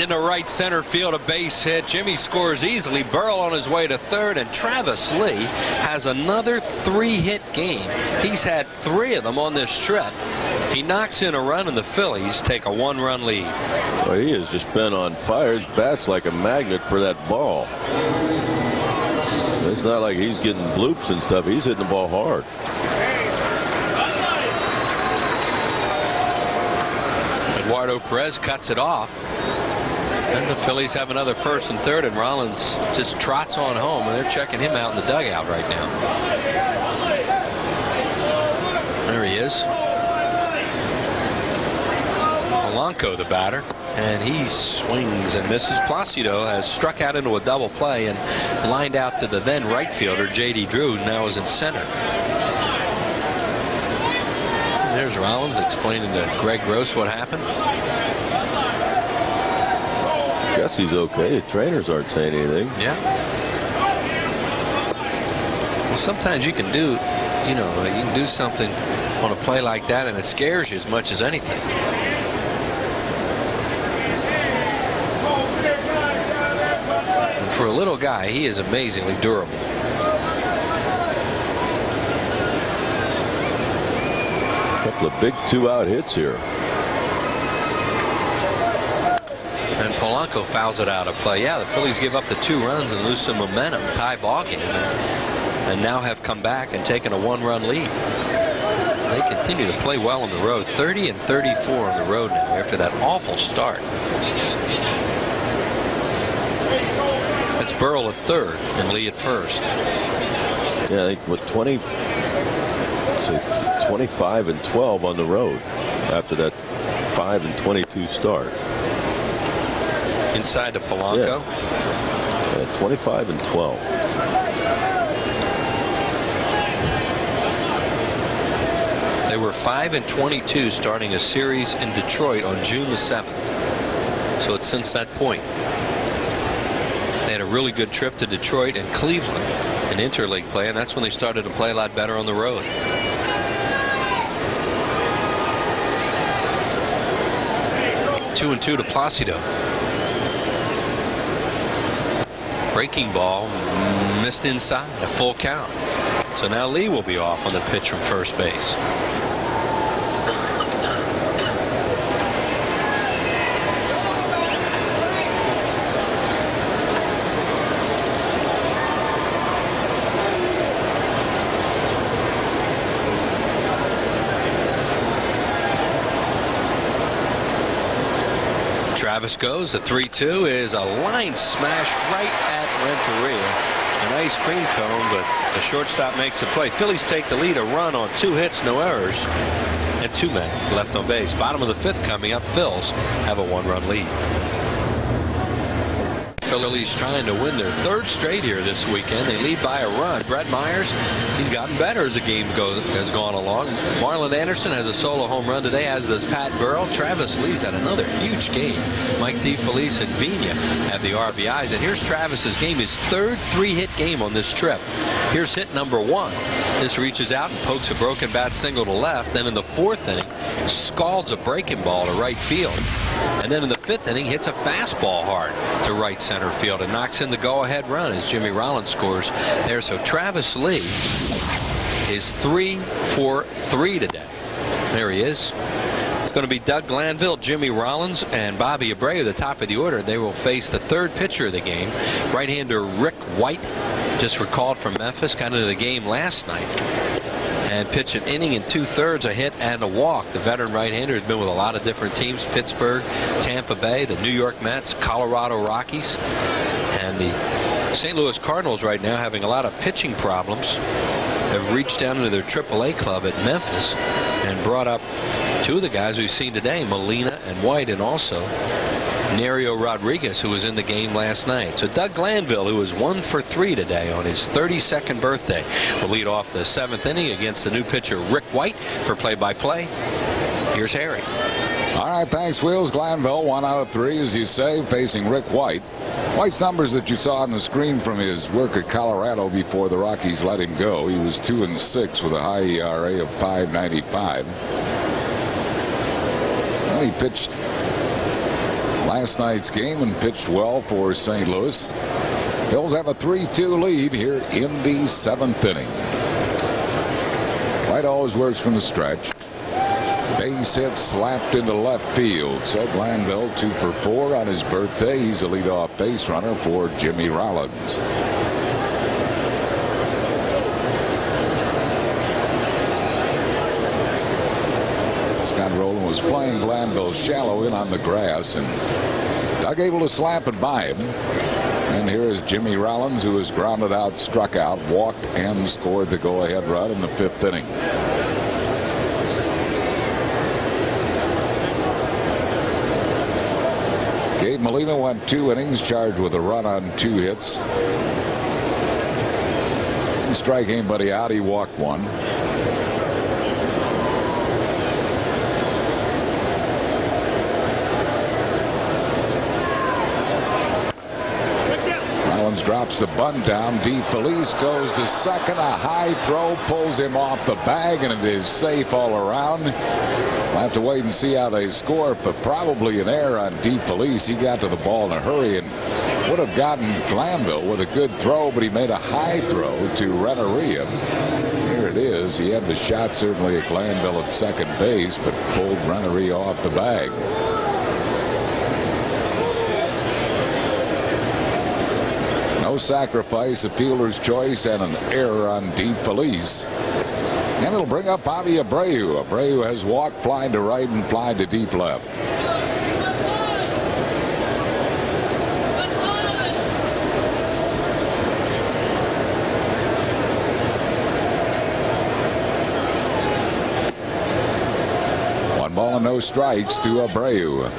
Into right center field, a base hit. Jimmy scores easily. Burrell on his way to third, and Travis Lee has another 3-hit game. He's had 3 of them on this trip. He knocks in a run, and the Phillies take a 1-run lead. Well, he has just been on fire. His bat's like a magnet for that ball. It's not like he's getting bloops and stuff. He's hitting the ball hard. Eduardo Perez cuts it off. Then the Phillies have another first and third, and Rollins just trots on home, and they're checking him out in the dugout right now. There he is. Polanco, the batter, and he swings and misses. Placido has struck out into a double play and lined out to the then right fielder, J.D. Drew, who now is in center. There's Rollins explaining to Greg Gross what happened. I guess he's okay. The trainers aren't saying anything. Yeah. Well, sometimes you can do, you can do something on a play like that, and it scares you as much as anything. And for a little guy, he is amazingly durable. Couple of big 2-out hits here. And Polanco fouls it out of play. Yeah, the Phillies give up the 2 runs and lose some momentum, tie ball game, and now have come back and taken a 1-run lead. They continue to play well on the road, 30 and 34 on the road now after that awful start. It's Burrell at third and Lee at first. Yeah, I think with 25 and 12 on the road after that 5 and 22 start. Inside to Polanco. Yeah, 25 and 12. They were 5 and 22 starting a series in Detroit on June the 7th. So it's since that point. They had a really good trip to Detroit and Cleveland in interleague play, and that's when they started to play a lot better on the road. 2-2 to Placido. Breaking ball missed inside, a full count. So now Lee will be off on the pitch from first base. Travis goes. The 3-2 is a line smash right at Renteria. A nice cream cone, but the shortstop makes the play. Phillies take the lead, a run on 2 hits, no errors, and 2 men left on base. Bottom of the 5th coming up. Phils have a 1-run lead. Phillies trying to win their 3rd straight here this weekend. They lead by a run. Brett Myers, he's gotten better as the game has gone along. Marlon Anderson has a solo home run today, as does Pat Burrell. Travis Lee's had another huge game. Mike DeFelice and Vina have the RBIs. And here's Travis's game, his 3rd 3-hit game on this trip. Here's hit number 1. This reaches out and pokes a broken bat single to left. Then in the 4th inning, scalds a breaking ball to right field. And then in the 5th inning, hits a fastball hard to right center field and knocks in the go-ahead run as Jimmy Rollins scores there. So Travis Lee is 3 for 3 today. There he is. It's going to be Doug Glanville, Jimmy Rollins, and Bobby Abreu, the top of the order. They will face the 3rd pitcher of the game, right-hander Rick White, just recalled from Memphis, got into the game last night and pitched an inning and 2/3, a hit and a walk. The veteran right-hander has been with a lot of different teams: Pittsburgh, Tampa Bay, the New York Mets, Colorado Rockies, and the St. Louis Cardinals right now having a lot of pitching problems. Have reached down into their AAA club at Memphis and brought up 2 of the guys we've seen today, Molina and White, and also Nerio Rodriguez, who was in the game last night. So Doug Glanville, who is 1 for 3 today on his 32nd birthday, will lead off the 7th inning against the new pitcher Rick White. For play-by-play, here's Harry. All right, thanks, Wheels. Glanville, 1 out of 3, as you say, facing Rick White. White's numbers that you saw on the screen from his work at Colorado before the Rockies let him go. He was 2-6 with a high ERA of 5.95. Well, he pitched last night's game and pitched well for St. Louis. Phils have a 3-2 lead here in the 7th inning. White always works from the stretch. Base hit slapped into left field. So Glanville 2 for 4 on his birthday. He's a leadoff base runner for Jimmy Rollins. Scott Rowland was playing Glanville shallow in on the grass, and Doug able to slap it by him. And here is Jimmy Rollins, who was grounded out, struck out, walked, and scored the go-ahead run in the 5th inning. Gabe Molina went 2 innings, charged with a run on 2 hits. Didn't strike anybody out. He walked 1. Rollins drops the bunt down. DeFelice goes to second. A high throw pulls him off the bag, and it is safe all around. We'll have to wait and see how they score, but probably an error on DeFelice. He got to the ball in a hurry and would have gotten Glanville with a good throw, but he made a high throw to Renneria. Here it is. He had the shot certainly at Glanville at second base, but pulled Renneria off the bag. No sacrifice, a fielder's choice, and an error on DeFelice. And it'll bring up Bobby Abreu. Abreu has walked, flying to right, and flying to deep left. One ball and no strikes to Abreu.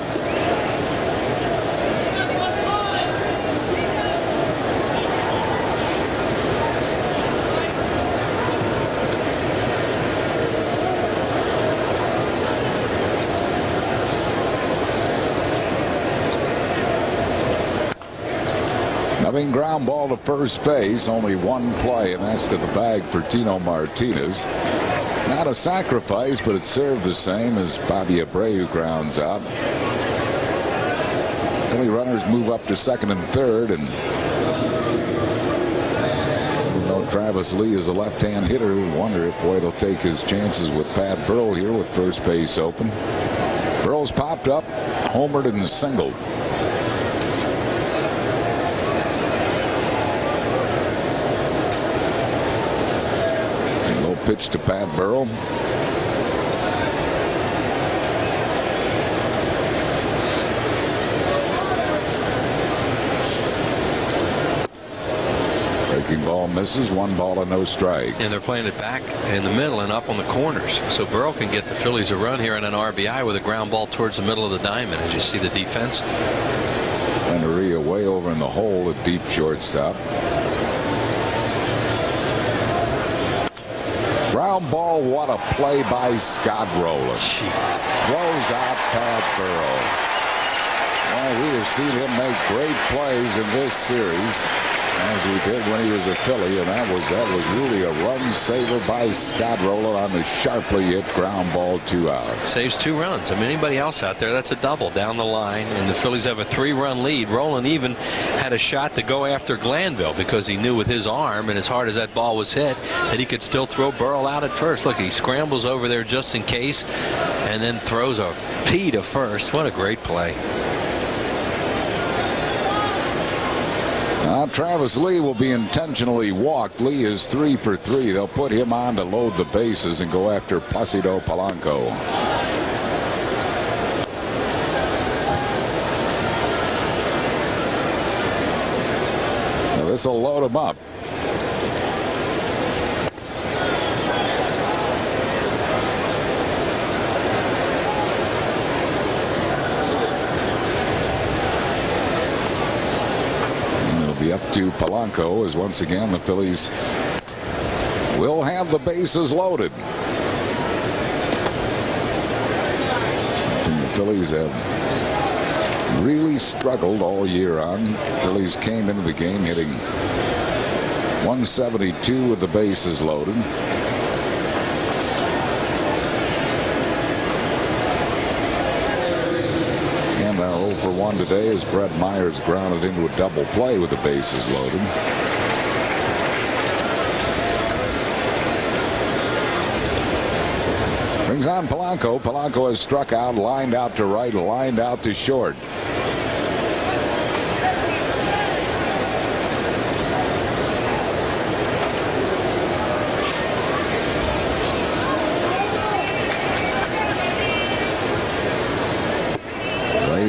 Ground ball to first base. Only one play, and that's to the bag for Tino Martinez. Not a sacrifice, but it served the same as Bobby Abreu grounds out. Philly runners move up to second and third, and even though Travis Lee is a left-hand hitter, we wonder if Boyd will take his chances with Pat Burrell here with first base open. Burrell's popped up, homered, and singled. Pitch to Pat Burrell. Breaking ball misses. 1 ball and no strikes. And they're playing it back in the middle and up on the corners. So Burrell can get the Phillies a run here and an RBI with a ground ball towards the middle of the diamond. As you see the defense. Renneria way over in the hole at deep shortstop. Ground ball, what a play by Scott Rowland. Throws out Pat Burrell. Well, we have seen him make great plays in this series, as we did when he was a Philly, and that was really a run saver by Scott Rowland on the sharply hit ground ball 2 out. Saves 2 runs. I mean, anybody else out there, that's a double down the line, and the Phillies have a 3-run lead. Rowland even had a shot to go after Glanville because he knew with his arm and as hard as that ball was hit that he could still throw Burrell out at first. Look, he scrambles over there just in case and then throws a P to first. What a great play. Travis Lee will be intentionally walked. Lee is 3 for 3. They'll put him on to load the bases and go after Placido Polanco. Now this will load him up. Up to Polanco, as once again the Phillies will have the bases loaded. Something the Phillies have really struggled all year on. Phillies came into the game hitting .172 with the bases loaded. And 0 for 1 today as Brett Myers grounded into a double play with the bases loaded. Brings on Polanco. Polanco has struck out, lined out to right, lined out to short.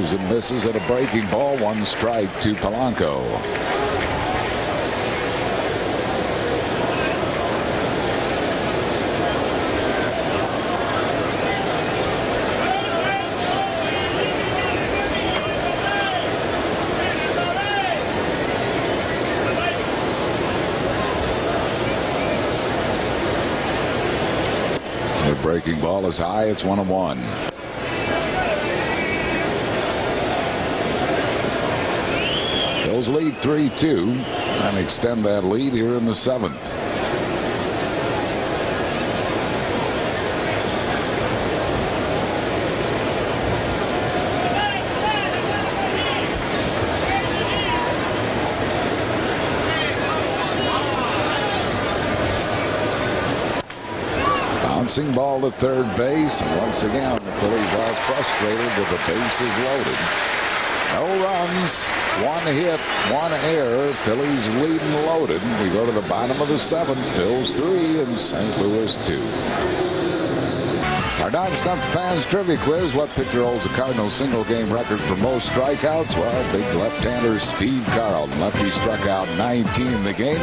Swings and misses at a breaking ball. 1 strike to Polanco. The breaking ball is high. It's 1-1. Phillies lead 3-2 and extend that lead here in the 7th. Bouncing ball to third base, and once again the Phillies are frustrated with the bases loaded. No runs, 1 hit, 1 error. Phillies leading loaded. We go to the bottom of the 7th. Phillies 3 and St. Louis 2. Our non-stump fans trivia quiz. What pitcher holds a Cardinals single game record for most strikeouts? Well, big left-hander Steve Carlton. Lefty struck out 19 in the game.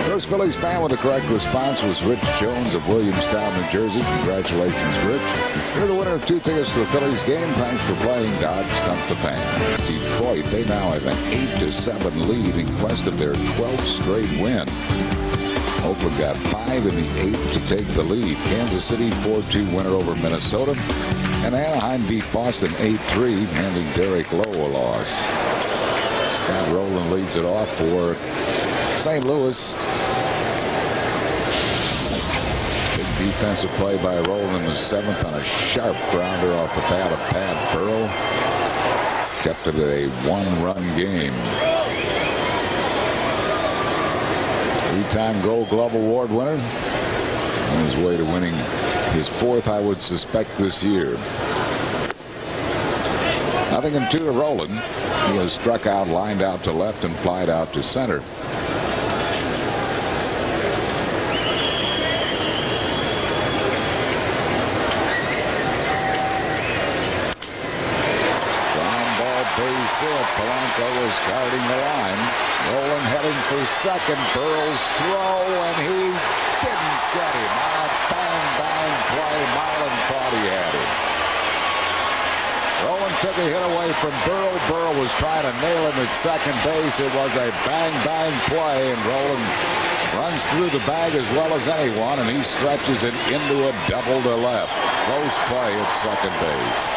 First Phillies fan with the correct response was Rich Jones of Williamstown, New Jersey. Congratulations, Rich. You're the winner of 2 tickets to the Phillies game. Thanks for playing Dodge Stump the Fan. Detroit, they now have an 8-7 lead in quest of their 12th straight win. Oakland got 5 in the 8th to take the lead. Kansas City 4-2 winner over Minnesota. And Anaheim beat Boston 8-3, handing Derek Lowe a loss. Scott Rowland leads it off for St. Louis. Big defensive play by Rowland in the 7th on a sharp grounder off the bat of Pat Burrow. Kept it a 1-run game. 3-time Gold Glove Award winner. On his way to winning his 4th, I would suspect, this year. 0-2 to Rowland. He has struck out, lined out to left, and flied out to center. Base hit. Polanco was guarding the line. Rowland heading for second. Burrow's throw, and he didn't get him. On a bang play, Marlin thought he had him. Rowland took a hit away from Burrow. Burrow was trying to nail him at second base. It was a bang play, and Rowland runs through the bag as well as anyone, and he stretches it into a double to left. Close play at second base.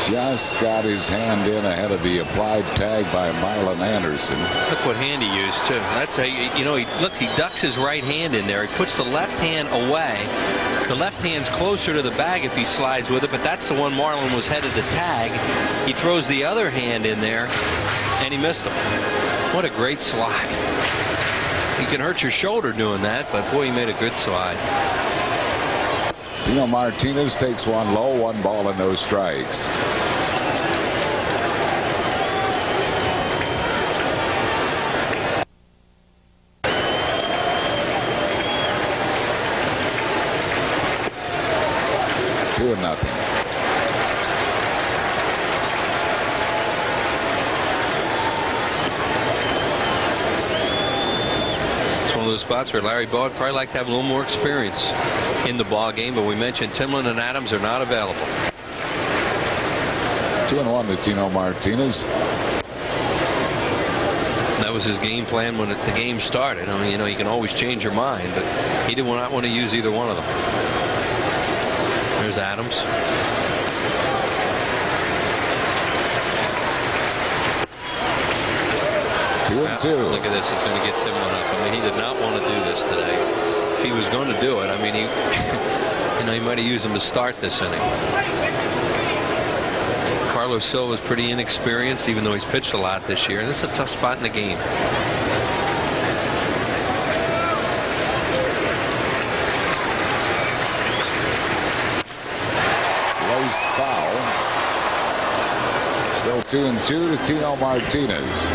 Just got his hand in ahead of the applied tag by Marlon Anderson. Look what hand he used, too. That's how he ducks his right hand in there. He puts the left hand away. The left hand's closer to the bag if he slides with it, but that's the one Marlon was headed to tag. He throws the other hand in there, and he missed him. What a great slide. You can hurt your shoulder doing that, but boy, he made a good slide. Dino Martinez takes one low, 1 ball and no strikes. Two and nothing. Those spots where Larry Boyd probably like to have a little more experience in the ball game, but we mentioned Timlin and Adams are not available. 2-1 to Tino Martinez. That was his game plan when the game started. I mean, you can always change your mind, but he did not want to use either one of them. There's Adams. Look at this. He's going to get Timlin up. I mean, he did not want to do this today. If he was going to do it, I mean, he might have used him to start this inning. Carlos Silva is pretty inexperienced, even though he's pitched a lot this year. And it's a tough spot in the game. Laced foul. Still 2-2 to Tino Martinez.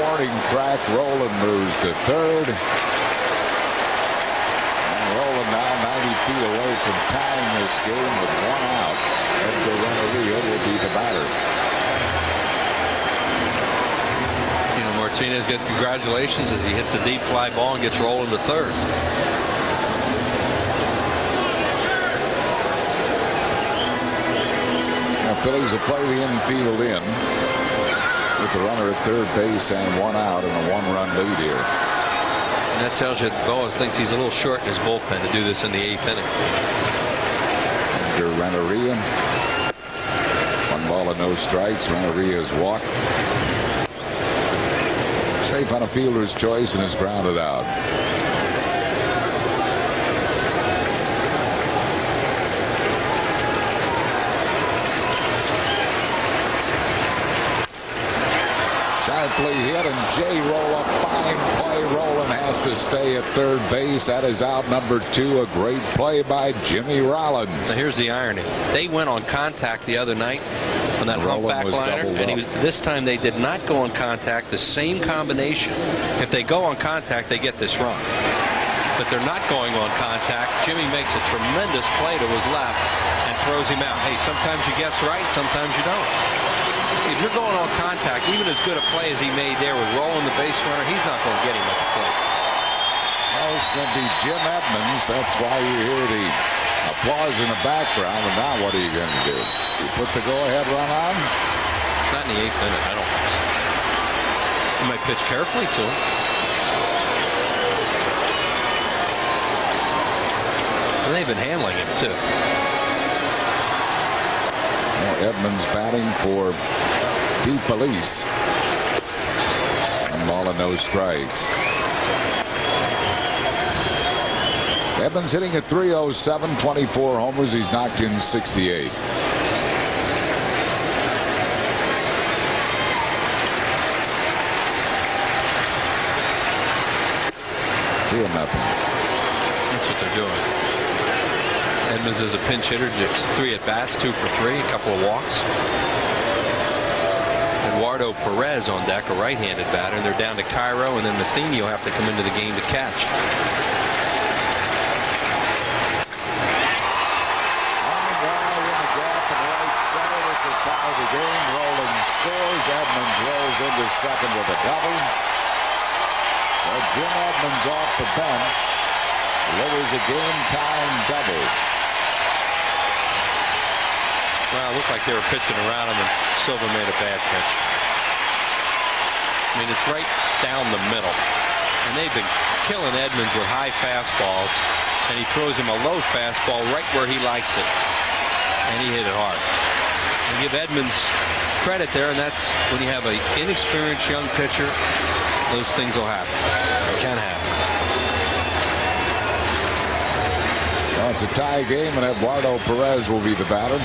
warning track. Rowland moves to third. And Rowland now 90 feet away from tying this game with 1 out. Edgar Renteria will be the batter. Martinez gets congratulations as he hits a deep fly ball and gets Rowland to third. Now Phillies will play the infield in with the runner at third base and 1 out and a 1-run lead here. And that tells you that Boas thinks he's a little short in his bullpen to do this in the 8th inning. Edgar Renteria. 1 ball and no strikes. Renteria's walked. Safe on a fielder's choice and is grounded out. Sharply hit, and Jay roll up. Fine play. Rowland has to stay at third base. That is out number 2. A great play by Jimmy Rollins. Now here's the irony. They went on contact the other night on that humpback liner, and this time they did not go on contact. The same combination. If they go on contact, they get this run. But they're not going on contact. Jimmy makes a tremendous play to his left and throws him out. Hey, sometimes you guess right, sometimes you don't. If you're going on contact, even as good a play as he made there with rolling the base runner, he's not going to get him at the plate. Well, it's going to be Jim Edmonds. That's why you hear the applause in the background. And now what are you going to do? You put the go-ahead run on? Not in the 8th inning. I don't think so. You might pitch carefully to him. And they've been handling him too. Well, Edmonds batting for DeFelice. 1 ball and no strikes. Edmonds hitting at .307, 24 homers. He's knocked in 68. 2-0. That's what they're doing. Edmonds is a pinch hitter, just 3 at-bats, 2 for 3, a couple of walks. Eduardo Perez on deck, a right-handed batter, and they're down to Cairo, and then Matheny will have to come into the game to catch. The game. Rowland scores. Edmonds rolls into second with a double. Well, Jim Edmonds off the bench delivers a game-time double. Well, it looked like they were pitching around him, and Silva made a bad pitch. I mean, it's right down the middle, and they've been killing Edmonds with high fastballs, and he throws him a low fastball right where he likes it, and he hit it hard. You give Edmonds credit there, and that's when you have an inexperienced young pitcher, those things will happen. It can happen. Well, it's a tie game, and Eduardo Perez will be the batter.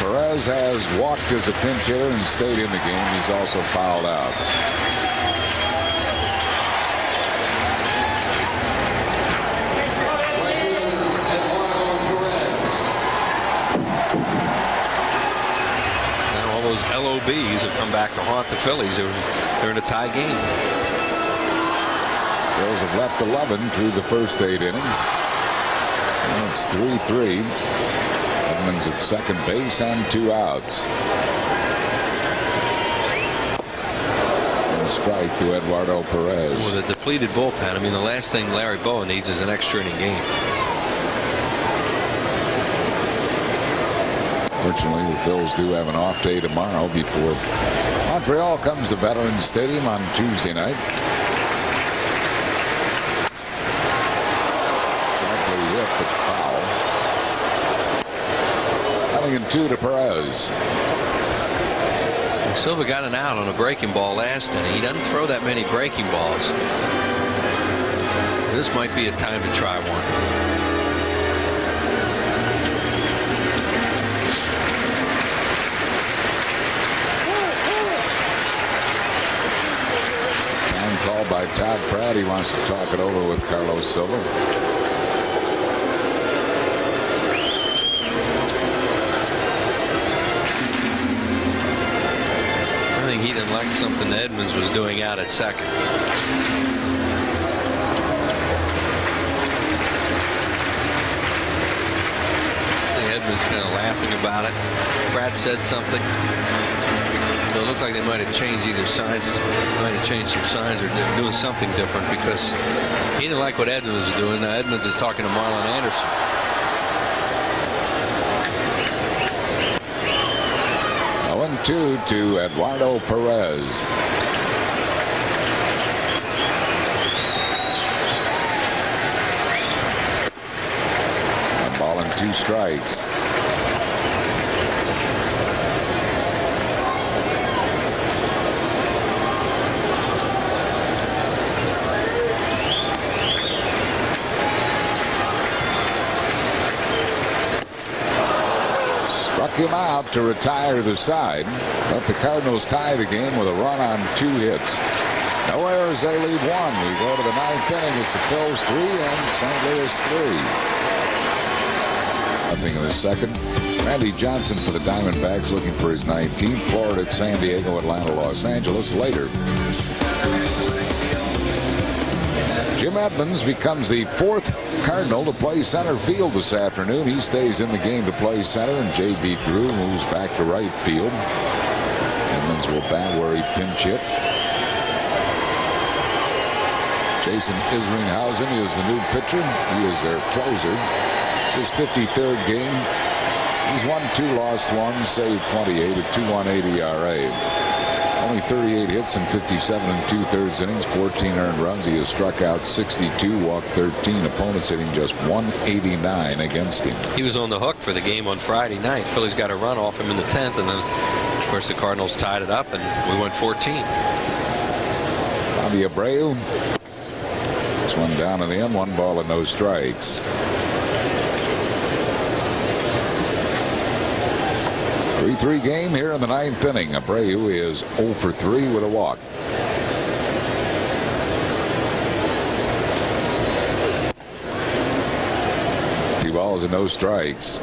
Perez has walked as a pinch hitter and stayed in the game. He's also fouled out. Those LOBs have come back to haunt the Phillies. They're in a tie game. Phillies have left 11 through the first 8 innings. And it's 3-3. Edmonds at second base and 2 outs. And a strike to Eduardo Perez. With a depleted bullpen, I mean, the last thing Larry Bowa needs is an extra inning game. Fortunately, the Phils do have an off day tomorrow before Montreal comes to Veterans Stadium on Tuesday night. Sharply hit, but foul. Coming in 2 to Perez. Silva got an out on a breaking ball last inning. He doesn't throw that many breaking balls. This might be a time to try one. Called by Todd Pratt. He wants to talk it over with Carlos Silva. like something Edmonds was doing out at second. Edmonds kind of laughing about it. Pratt said something. So it looks like they might have changed either sides. Might have changed some signs or doing something different because he didn't like what Edmonds was doing. Now Edmonds is talking to Marlon Anderson. Oh, 2 to Eduardo Perez. One ball and 2 strikes. Him out to retire the side. Let the Cardinals tie the game with a run on 2 hits. No errors, they lead 1. We go to the 9th inning. It's the Phils 3 and St. Louis 3. Nothing in the second. Randy Johnson for the Diamondbacks looking for his 19th. Florida at San Diego, Atlanta, Los Angeles later. Jim Edmonds becomes the 4th Cardinal to play center field this afternoon. He stays in the game to play center, and J.D. Drew moves back to right field. Edmonds will bat where he pinch hit. Jason Isringhausen is the new pitcher. He is their closer. It's his 53rd game. He's won 2, lost 1, saved 28 at 2.18 ERA. Only 38 hits in 57 2/3 innings, 14 earned runs. He has struck out 62, walked 13. Opponents hitting just 189 against him. He was on the hook for the game on Friday night. Phillies got a run off him in the 10th, and then, of course, the Cardinals tied it up, and we went 14. Bobby Abreu. This one down in the end, 1 ball and no strikes. 3-3 game here in the 9th inning. Abreu is 0 for 3 with a walk. Two balls and no strikes.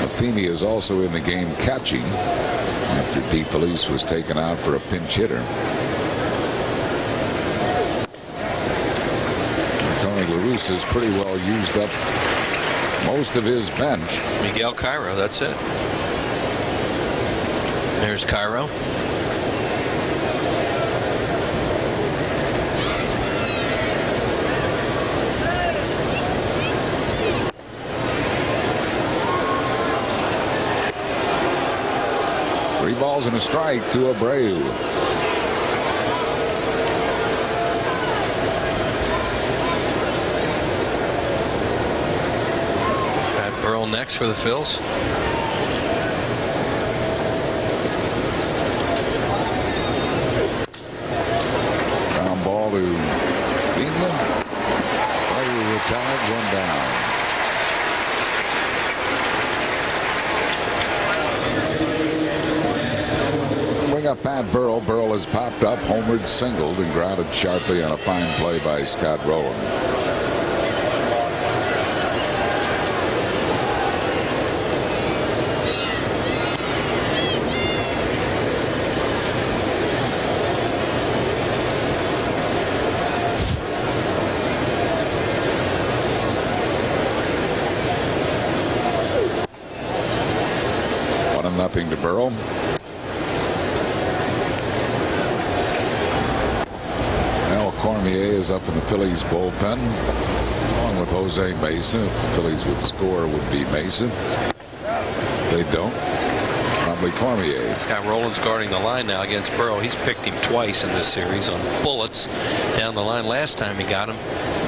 Matheny is also in the game catching after DeFelice was taken out for a pinch hitter. Is pretty well used up most of his bench. Miguel Cairo, that's it. There's Cairo. Three balls and a strike to Abreu. Next for the Phils. Ground ball to England. Player retired, 1 down. We got Pat Burrell. Burrell has popped up, homered, singled, and grounded sharply on a fine play by Scott Rowland. Nothing to Burrell. Al Cormier is up in the Phillies bullpen along with Jose Mesa. If the Phillies would score, it would be Mesa. If they don't, probably Cormier. Scott Rowland's guarding the line now against Burrell. He's picked him twice in this series on bullets down the line. Last time he got him,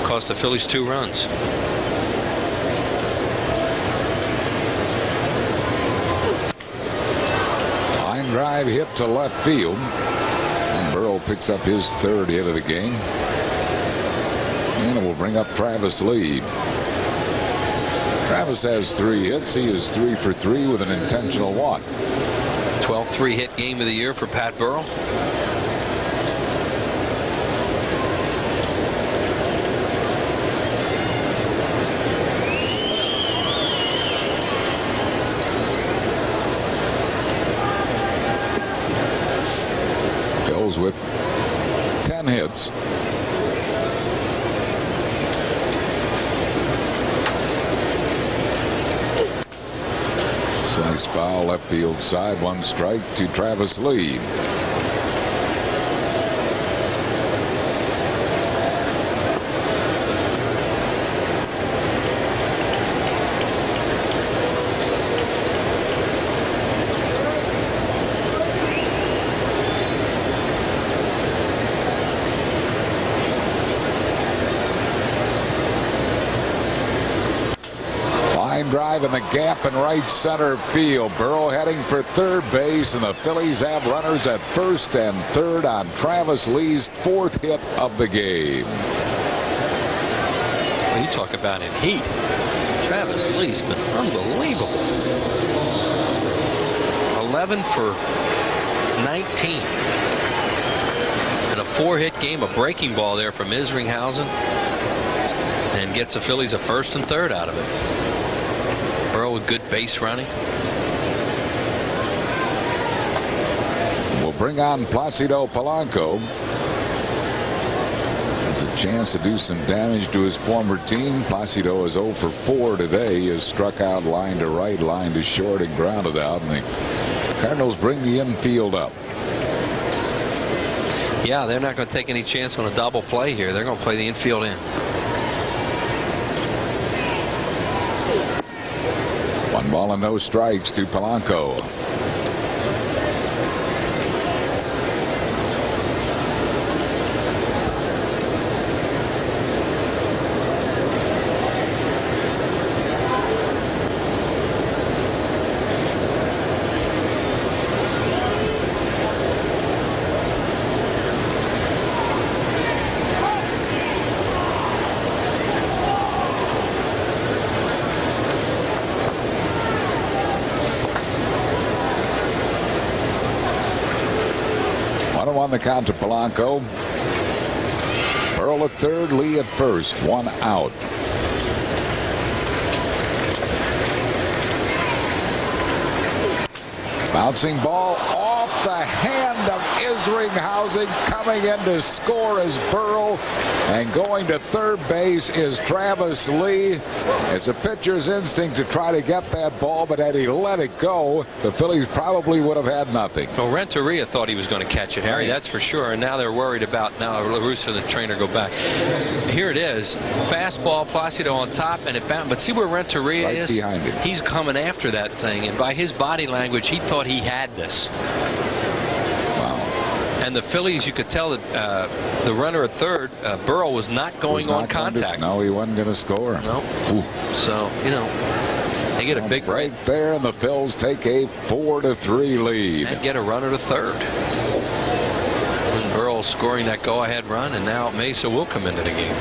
cost the Phillies 2 runs. Drive hit to left field. And Burrell picks up his 3rd hit of the game. And it will bring up Travis Lee. Travis has 3 hits. He is 3 for 3 with an intentional walk. 12th 3-hit game of the year for Pat Burrell. Cardinals. Slice foul left field side. 1 strike to Travis Lee. Drive in the gap in right center field. Burrow heading for third base, and the Phillies have runners at first and third on Travis Lee's 4th hit of the game. Well, you talk about in heat. Travis Lee's been unbelievable. 11 for 19. And a 4-hit game, a breaking ball there from Isringhausen, and gets the Phillies a first and third out of it. Burrow with good base running. We'll bring on Placido Polanco. Has a chance to do some damage to his former team. Placido is 0 for 4 today. He has struck out line to right, line to short, and grounded out. And the Cardinals bring the infield up. Yeah, they're not going to take any chance on a double play here. They're going to play the infield in. 1 ball and no strikes to Polanco. On the count to Polanco. Burrow at third, Lee at first. 1 out. Bouncing ball off the hand of Isringhausen. Coming in to score is Burrow, and going to third base is Travis Lee. It's a pitcher's instinct to try to get that ball, but had he let it go, the Phillies probably would have had nothing. Well, Renteria thought he was going to catch it, Harry. That's for sure. And now they're worried about now LaRusso, the trainer, go back. Here it is. Fastball, Placido on top, and it bounced. But see where Renteria right is? Behind him. He's coming after that thing, and by his body language, he thought he had this. Wow. And the Phillies, you could tell that the runner at third, Burrow, was not going on contact. No, he wasn't going to score. No. Ooh. So, you know, they get a big break there, and the Phils take a 4-3 lead. And get a runner to third. And Burrow scoring that go-ahead run, and now Mesa will come into the game.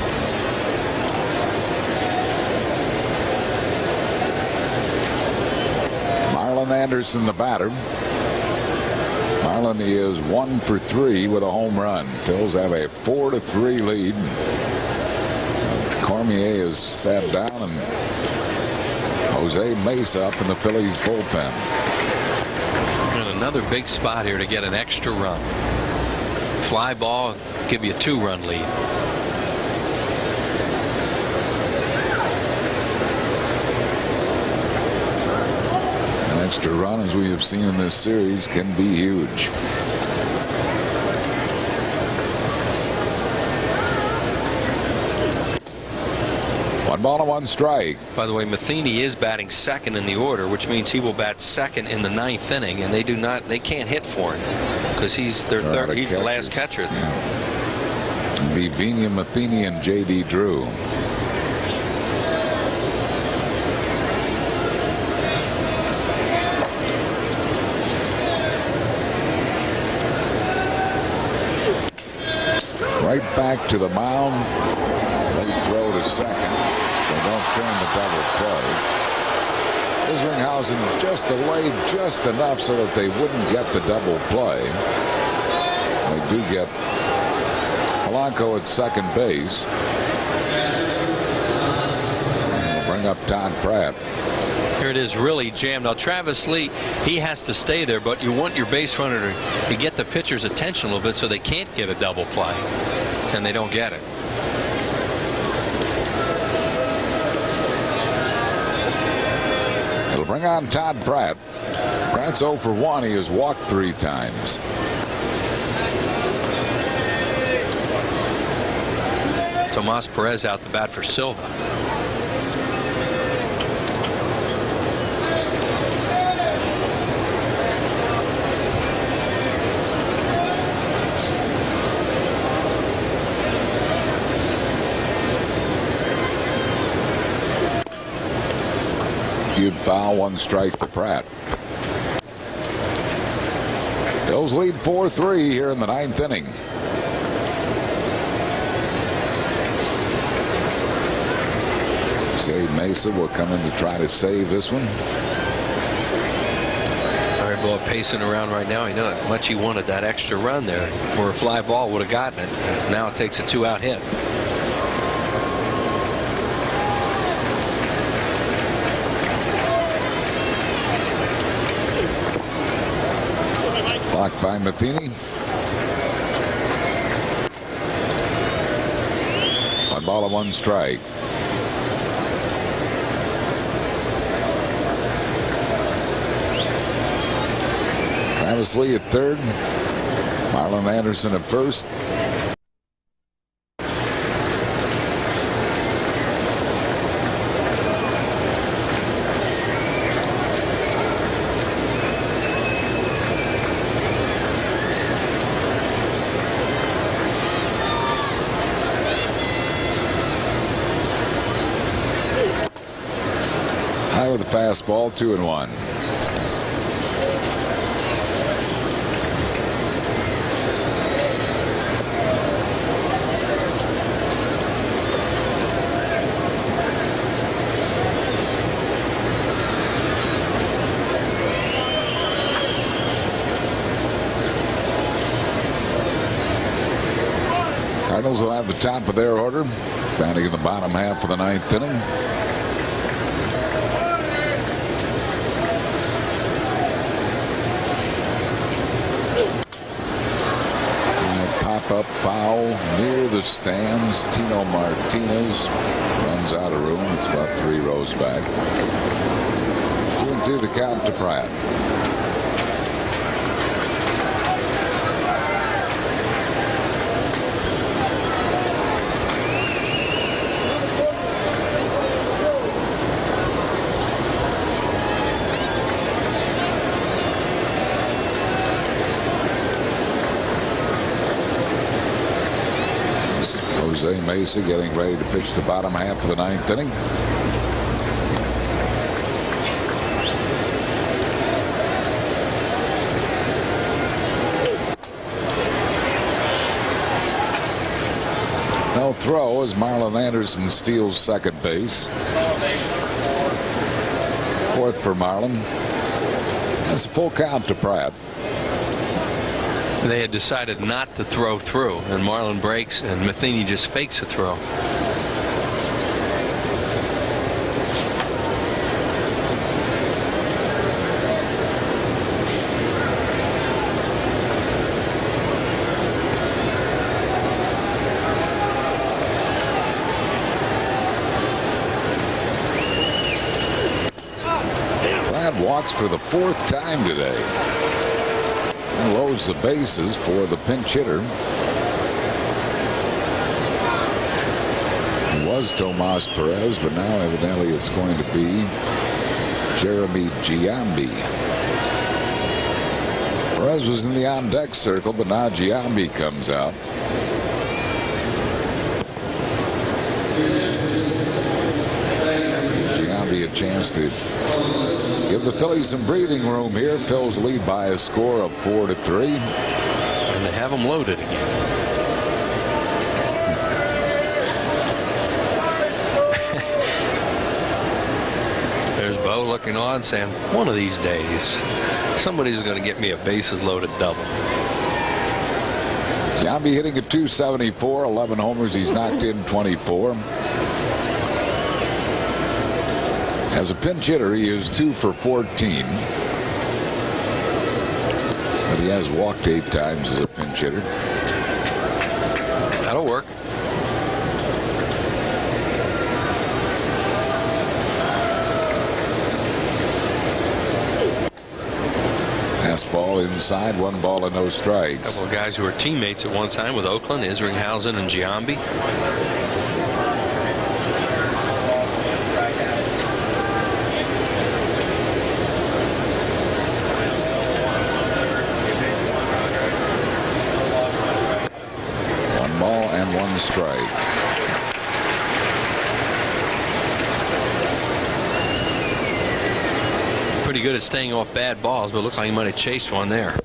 Marlon Anderson, the batter. Marlon is 1 for 3 with a home run. Phils have a 4-3 lead. So Cormier is sat down, and Jose Mesa up in the Phillies bullpen. And another big spot here to get an extra run. Fly ball, give you a 2-run lead. An extra run, as we have seen in this series, can be huge. One ball and 1 strike. By the way, Matheny is batting second in the order, which means he will bat second in the 9th inning, and they can't hit for him because he's their third. He's the last catcher. Yeah. It'll be Vina, Matheny, and J.D. Drew. Right back to the mound. Late throw to second. They don't turn the double play. Isringhausen just delayed just enough so that they wouldn't get the double play. They do get Polanco at second base. They'll bring up Todd Pratt. Here it is, really jammed. Now Travis Lee, he has to stay there, but you want your base runner to get the pitcher's attention a little bit so they can't get a double play. and they don't get it. It'll bring on Todd Pratt. Pratt's 0 for 1. He has walked 3 times. Tomas Perez out the bat for Silva. Huge foul, 1 strike to Pratt. Phils lead 4-3 here in the 9th inning. Zay Mesa will come in to try to save this one. Larry Bowa pacing around right now. He knows how much he wanted that extra run there, where a fly ball would have gotten it. Now it takes a 2-out hit. Blocked by Matheny. 1 ball and 1 strike. Travis Lee at third. Marlon Anderson at first. High with a fastball, 2-1. Cardinals will have the top of their order, batting in the bottom half of the 9th inning. Pop-up foul near the stands. Tino Martinez runs out of room. It's about 3 rows back. 2-2 the count to Pratt. Jose Mesa getting ready to pitch the bottom half of the 9th inning. No throw as Marlon Anderson steals second base. 4th for Marlon. That's a full count to Pratt. They had decided not to throw through, and Marlon breaks, and Matheny just fakes a throw. Pratt walks for the 4th time today. And loads the bases for the pinch hitter. It was Tomas Perez, but now evidently it's going to be Jeremy Giambi. Perez was in the on-deck circle, but now Giambi comes out. Giambi a chance to give the Phillies some breathing room here. Phils lead by a score of 4-3. And they have them loaded again. There's Bo looking on saying, one of these days, somebody's going to get me a bases loaded double. Giambi hitting at .274, 11 homers. He's knocked in 24. As a pinch hitter, he is 2 for 14. But he has walked 8 times as a pinch hitter. That'll work. inside, 1 ball and no strikes. A couple of guys who were teammates at one time with Oakland, Isringhausen and Giambi. Strike. Pretty good at staying off bad balls, but looked like he might have chased one there.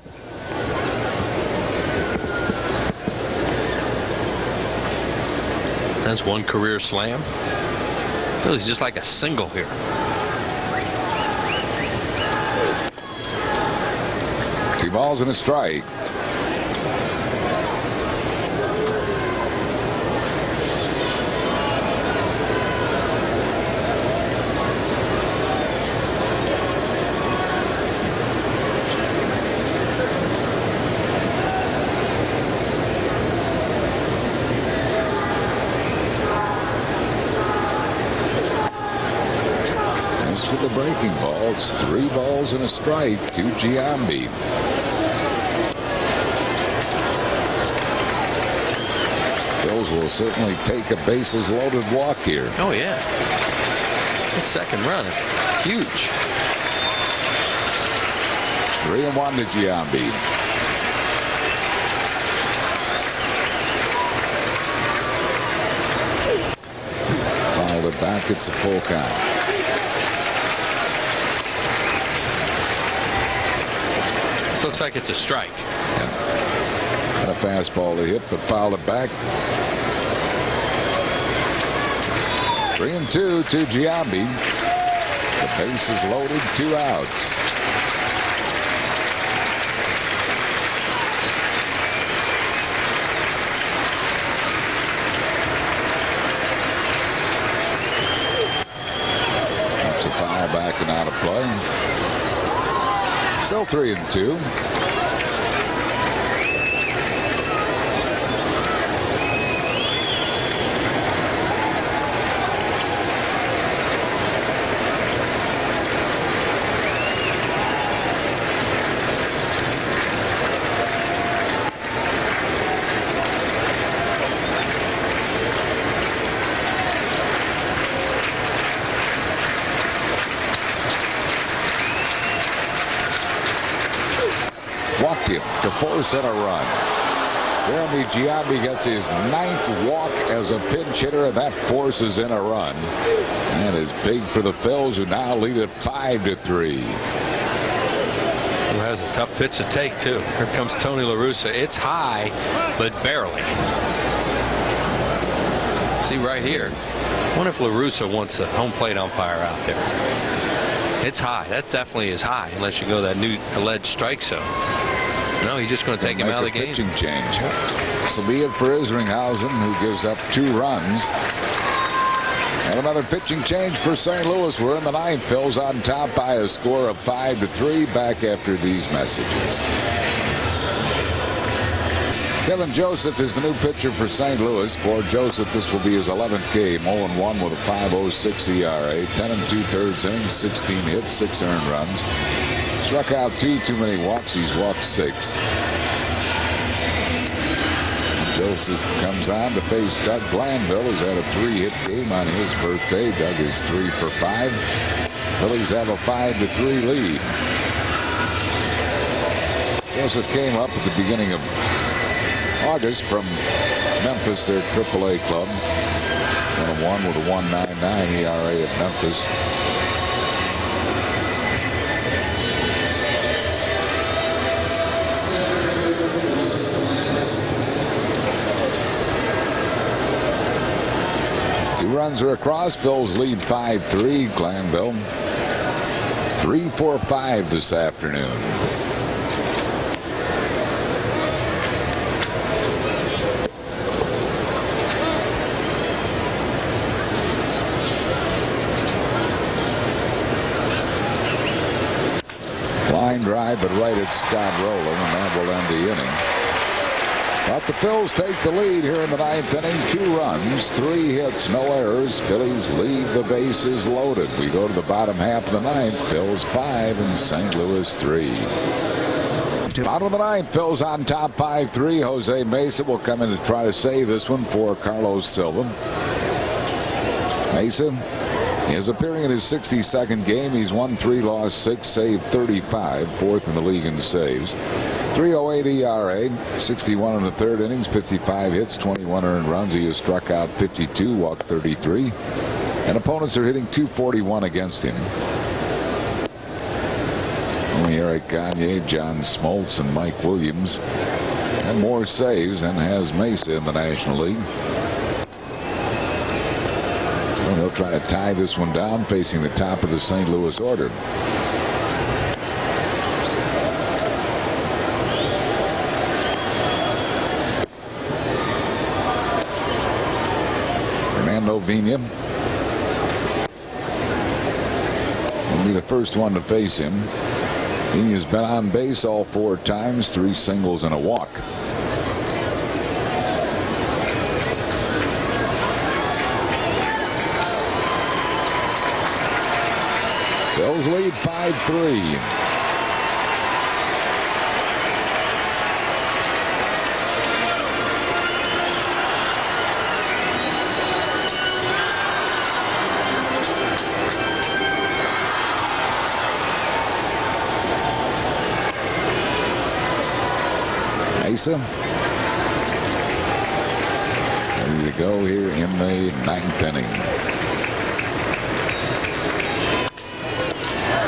That's one career slam. Feels just like a single here. Two balls and a strike. For the breaking ball, it's 3 balls and a strike to Giambi. Phils will certainly take a bases loaded walk here. Oh yeah, the second run, huge. 3-1 to Giambi. Fouled it back. It's a full count. This looks like it's a strike. Yeah. And a fastball to hit, but fouled it back. 3-2 to Giambi. The base is loaded, 2 outs. That's a foul back and out of play. Still 3-2. Walked him to force in a run. Jeremy Giambi gets his 9th walk as a pinch hitter, and that forces in a run. That is big for the Phils, who now lead it 5-3. Who has a tough pitch to take too. Here comes Tony La Russa. It's high, but barely. See right here. I wonder if La Russa wants a home plate umpire out there. It's high. That definitely is high, unless you go that new alleged strike zone. No, he's just going to take him out of the game. Pitching change. This will be it for Isringhausen, who gives up 2 runs. And another pitching change for St. Louis. We're in the 9th. Phil's on top by a score of 5-3. Back after these messages. Kevin Joseph is the new pitcher for St. Louis. For Joseph, this will be his 11th game. 0-1 with a 5.06 ERA. 10 2/3 innings, 16 hits, 6 earned runs. Struck out 2, too many walks. He's walked 6. Joseph comes on to face Doug Glanville, who's had a 3-hit game on his birthday. Doug is 3 for 5. Phillies have a 5-3 lead. Joseph came up at the beginning of August from Memphis, their AAA club. 1-1 with a 1.99 ERA at Memphis. Runs are across. Phil's lead 5-3. Glanville 3 for 5 this afternoon. Line drive, but right at Scott Rowland, and that will end the inning. But the Phils take the lead here in the 9th inning. 2 runs, 3 hits, no errors. Phillies leave the bases loaded. We go to the bottom half of the 9th. Phils 5 and St. Louis 3. to. Bottom of the ninth, Phil's on top 5-3. Jose Mesa will come in to try to save this one for Carlos Silva. Mesa is appearing in his 62nd game. He's won 3, lost 6, saved 35, fourth in the league in saves. 3.08 ERA, 61 in the third innings, 55 hits, 21 earned runs. He has struck out 52, walked 33, and opponents are hitting .241 against him. Eric Gagne, John Smoltz, and Mike Williams have more saves than has Mesa in the National League. Well, they'll try to tie this one down, facing the top of the St. Louis order. Fernando Vina will be the first one to face him. He has been on base all 4 times, 3 singles and a walk. Phil's lead 5-3. Mesa ready to go here in the 9th inning.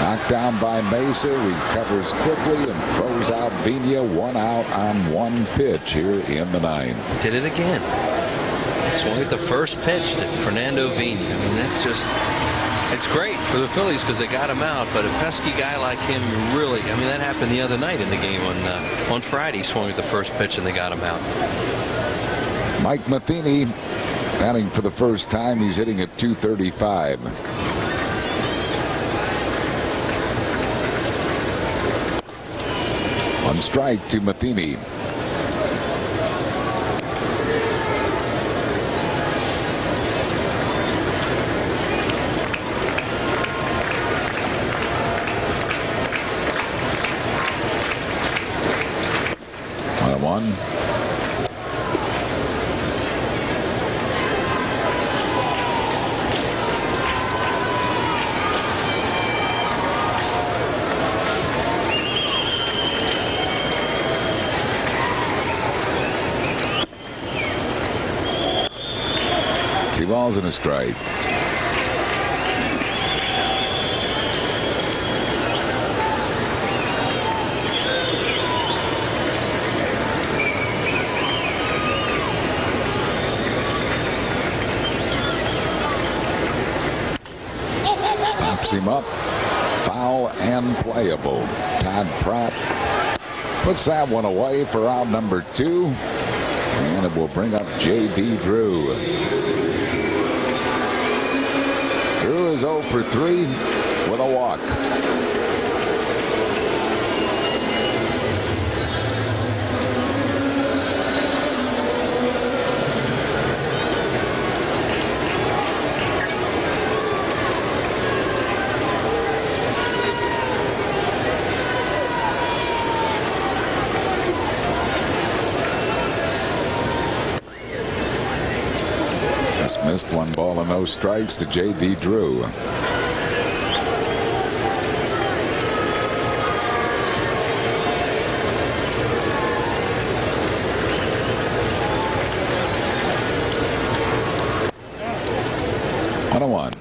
Knocked down by Mesa, recovers quickly and throws out Vina. 1 out on 1 pitch here in the 9th. Did it again. Swung at the first pitch to Fernando Vina. I mean, that's just, it's great for the Phillies because they got him out, but a pesky guy like him, you really, I mean, that happened the other night in the game on Friday. He swung at the first pitch and they got him out. Mike Matheny batting for the first time. He's hitting at .235. On strike to Matheny. One. Two balls and a strike. Him up, foul and playable. Todd Pratt puts that one away for out number 2, and it will bring up J.D. Drew. Drew is 0 for 3 with a walk. Missed 1 ball and no strikes to J.D. Drew. One.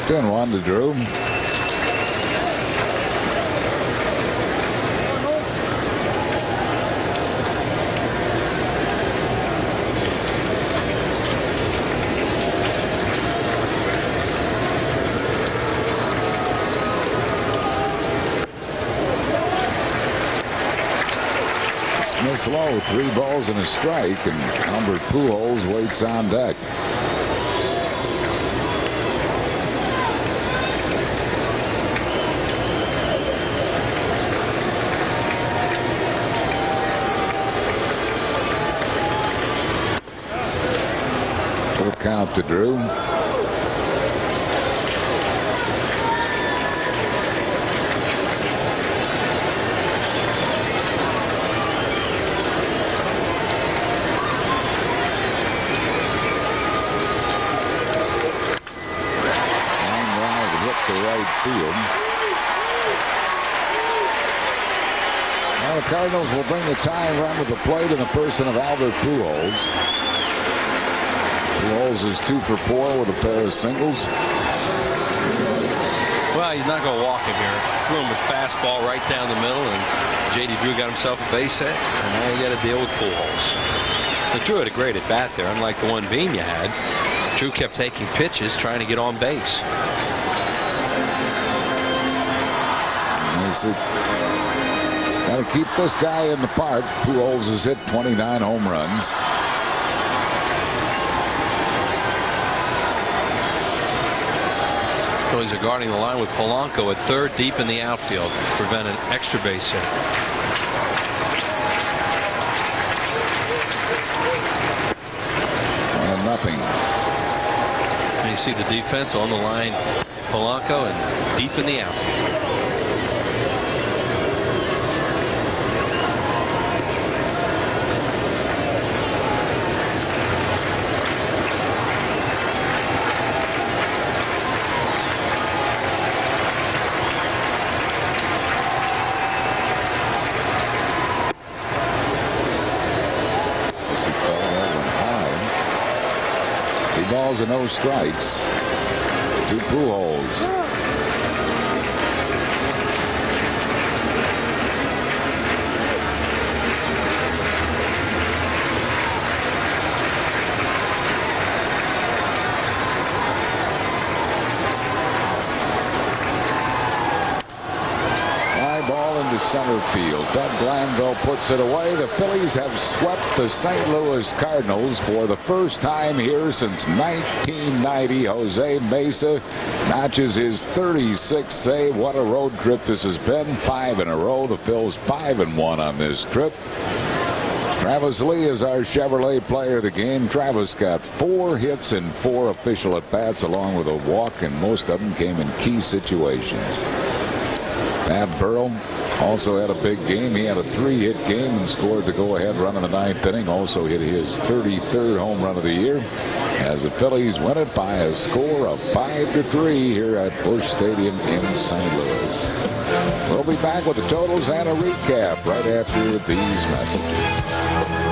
2-1 to Drew. Smith's low, 3 balls and a strike, and Albert Pujols waits on deck. to Drew. Field. Now the Cardinals will bring the tying run to the plate in the person of Albert Pujols. Pujols is 2 for 4 with a pair of singles. Well, he's not going to walk him here. Threw him a fastball right down the middle, and J.D. Drew got himself a base hit, and now you got to deal with Pujols. But Drew had a great at bat there, unlike the one Vina had. Drew kept taking pitches, trying to get on base. Got to keep this guy in the park. Pujols has hit 29 home runs. Phillies are guarding the line with Polanco at third, deep in the outfield to prevent an extra base hit. Nothing. And you see the defense on the line. Polanco and deep in the outfield. Balls and no strikes to Pujols. Center field. Doug Glanville puts it away. The Phillies have swept the St. Louis Cardinals for the first time here since 1990. Jose Mesa notches his 36th save. What a road trip this has been. 5 in a row. The Phils 5-1 on this trip. Travis Lee is our Chevrolet player of the game. Travis got 4 hits and 4 official at-bats along with a walk, and most of them came in key situations. Matt Burrow also had a big game. He had a 3-hit game and scored the go-ahead run in the 9th inning. Also hit his 33rd home run of the year as the Phillies win it by a score of 5-3 here at Busch Stadium in St. Louis. We'll be back with the totals and a recap right after these messages.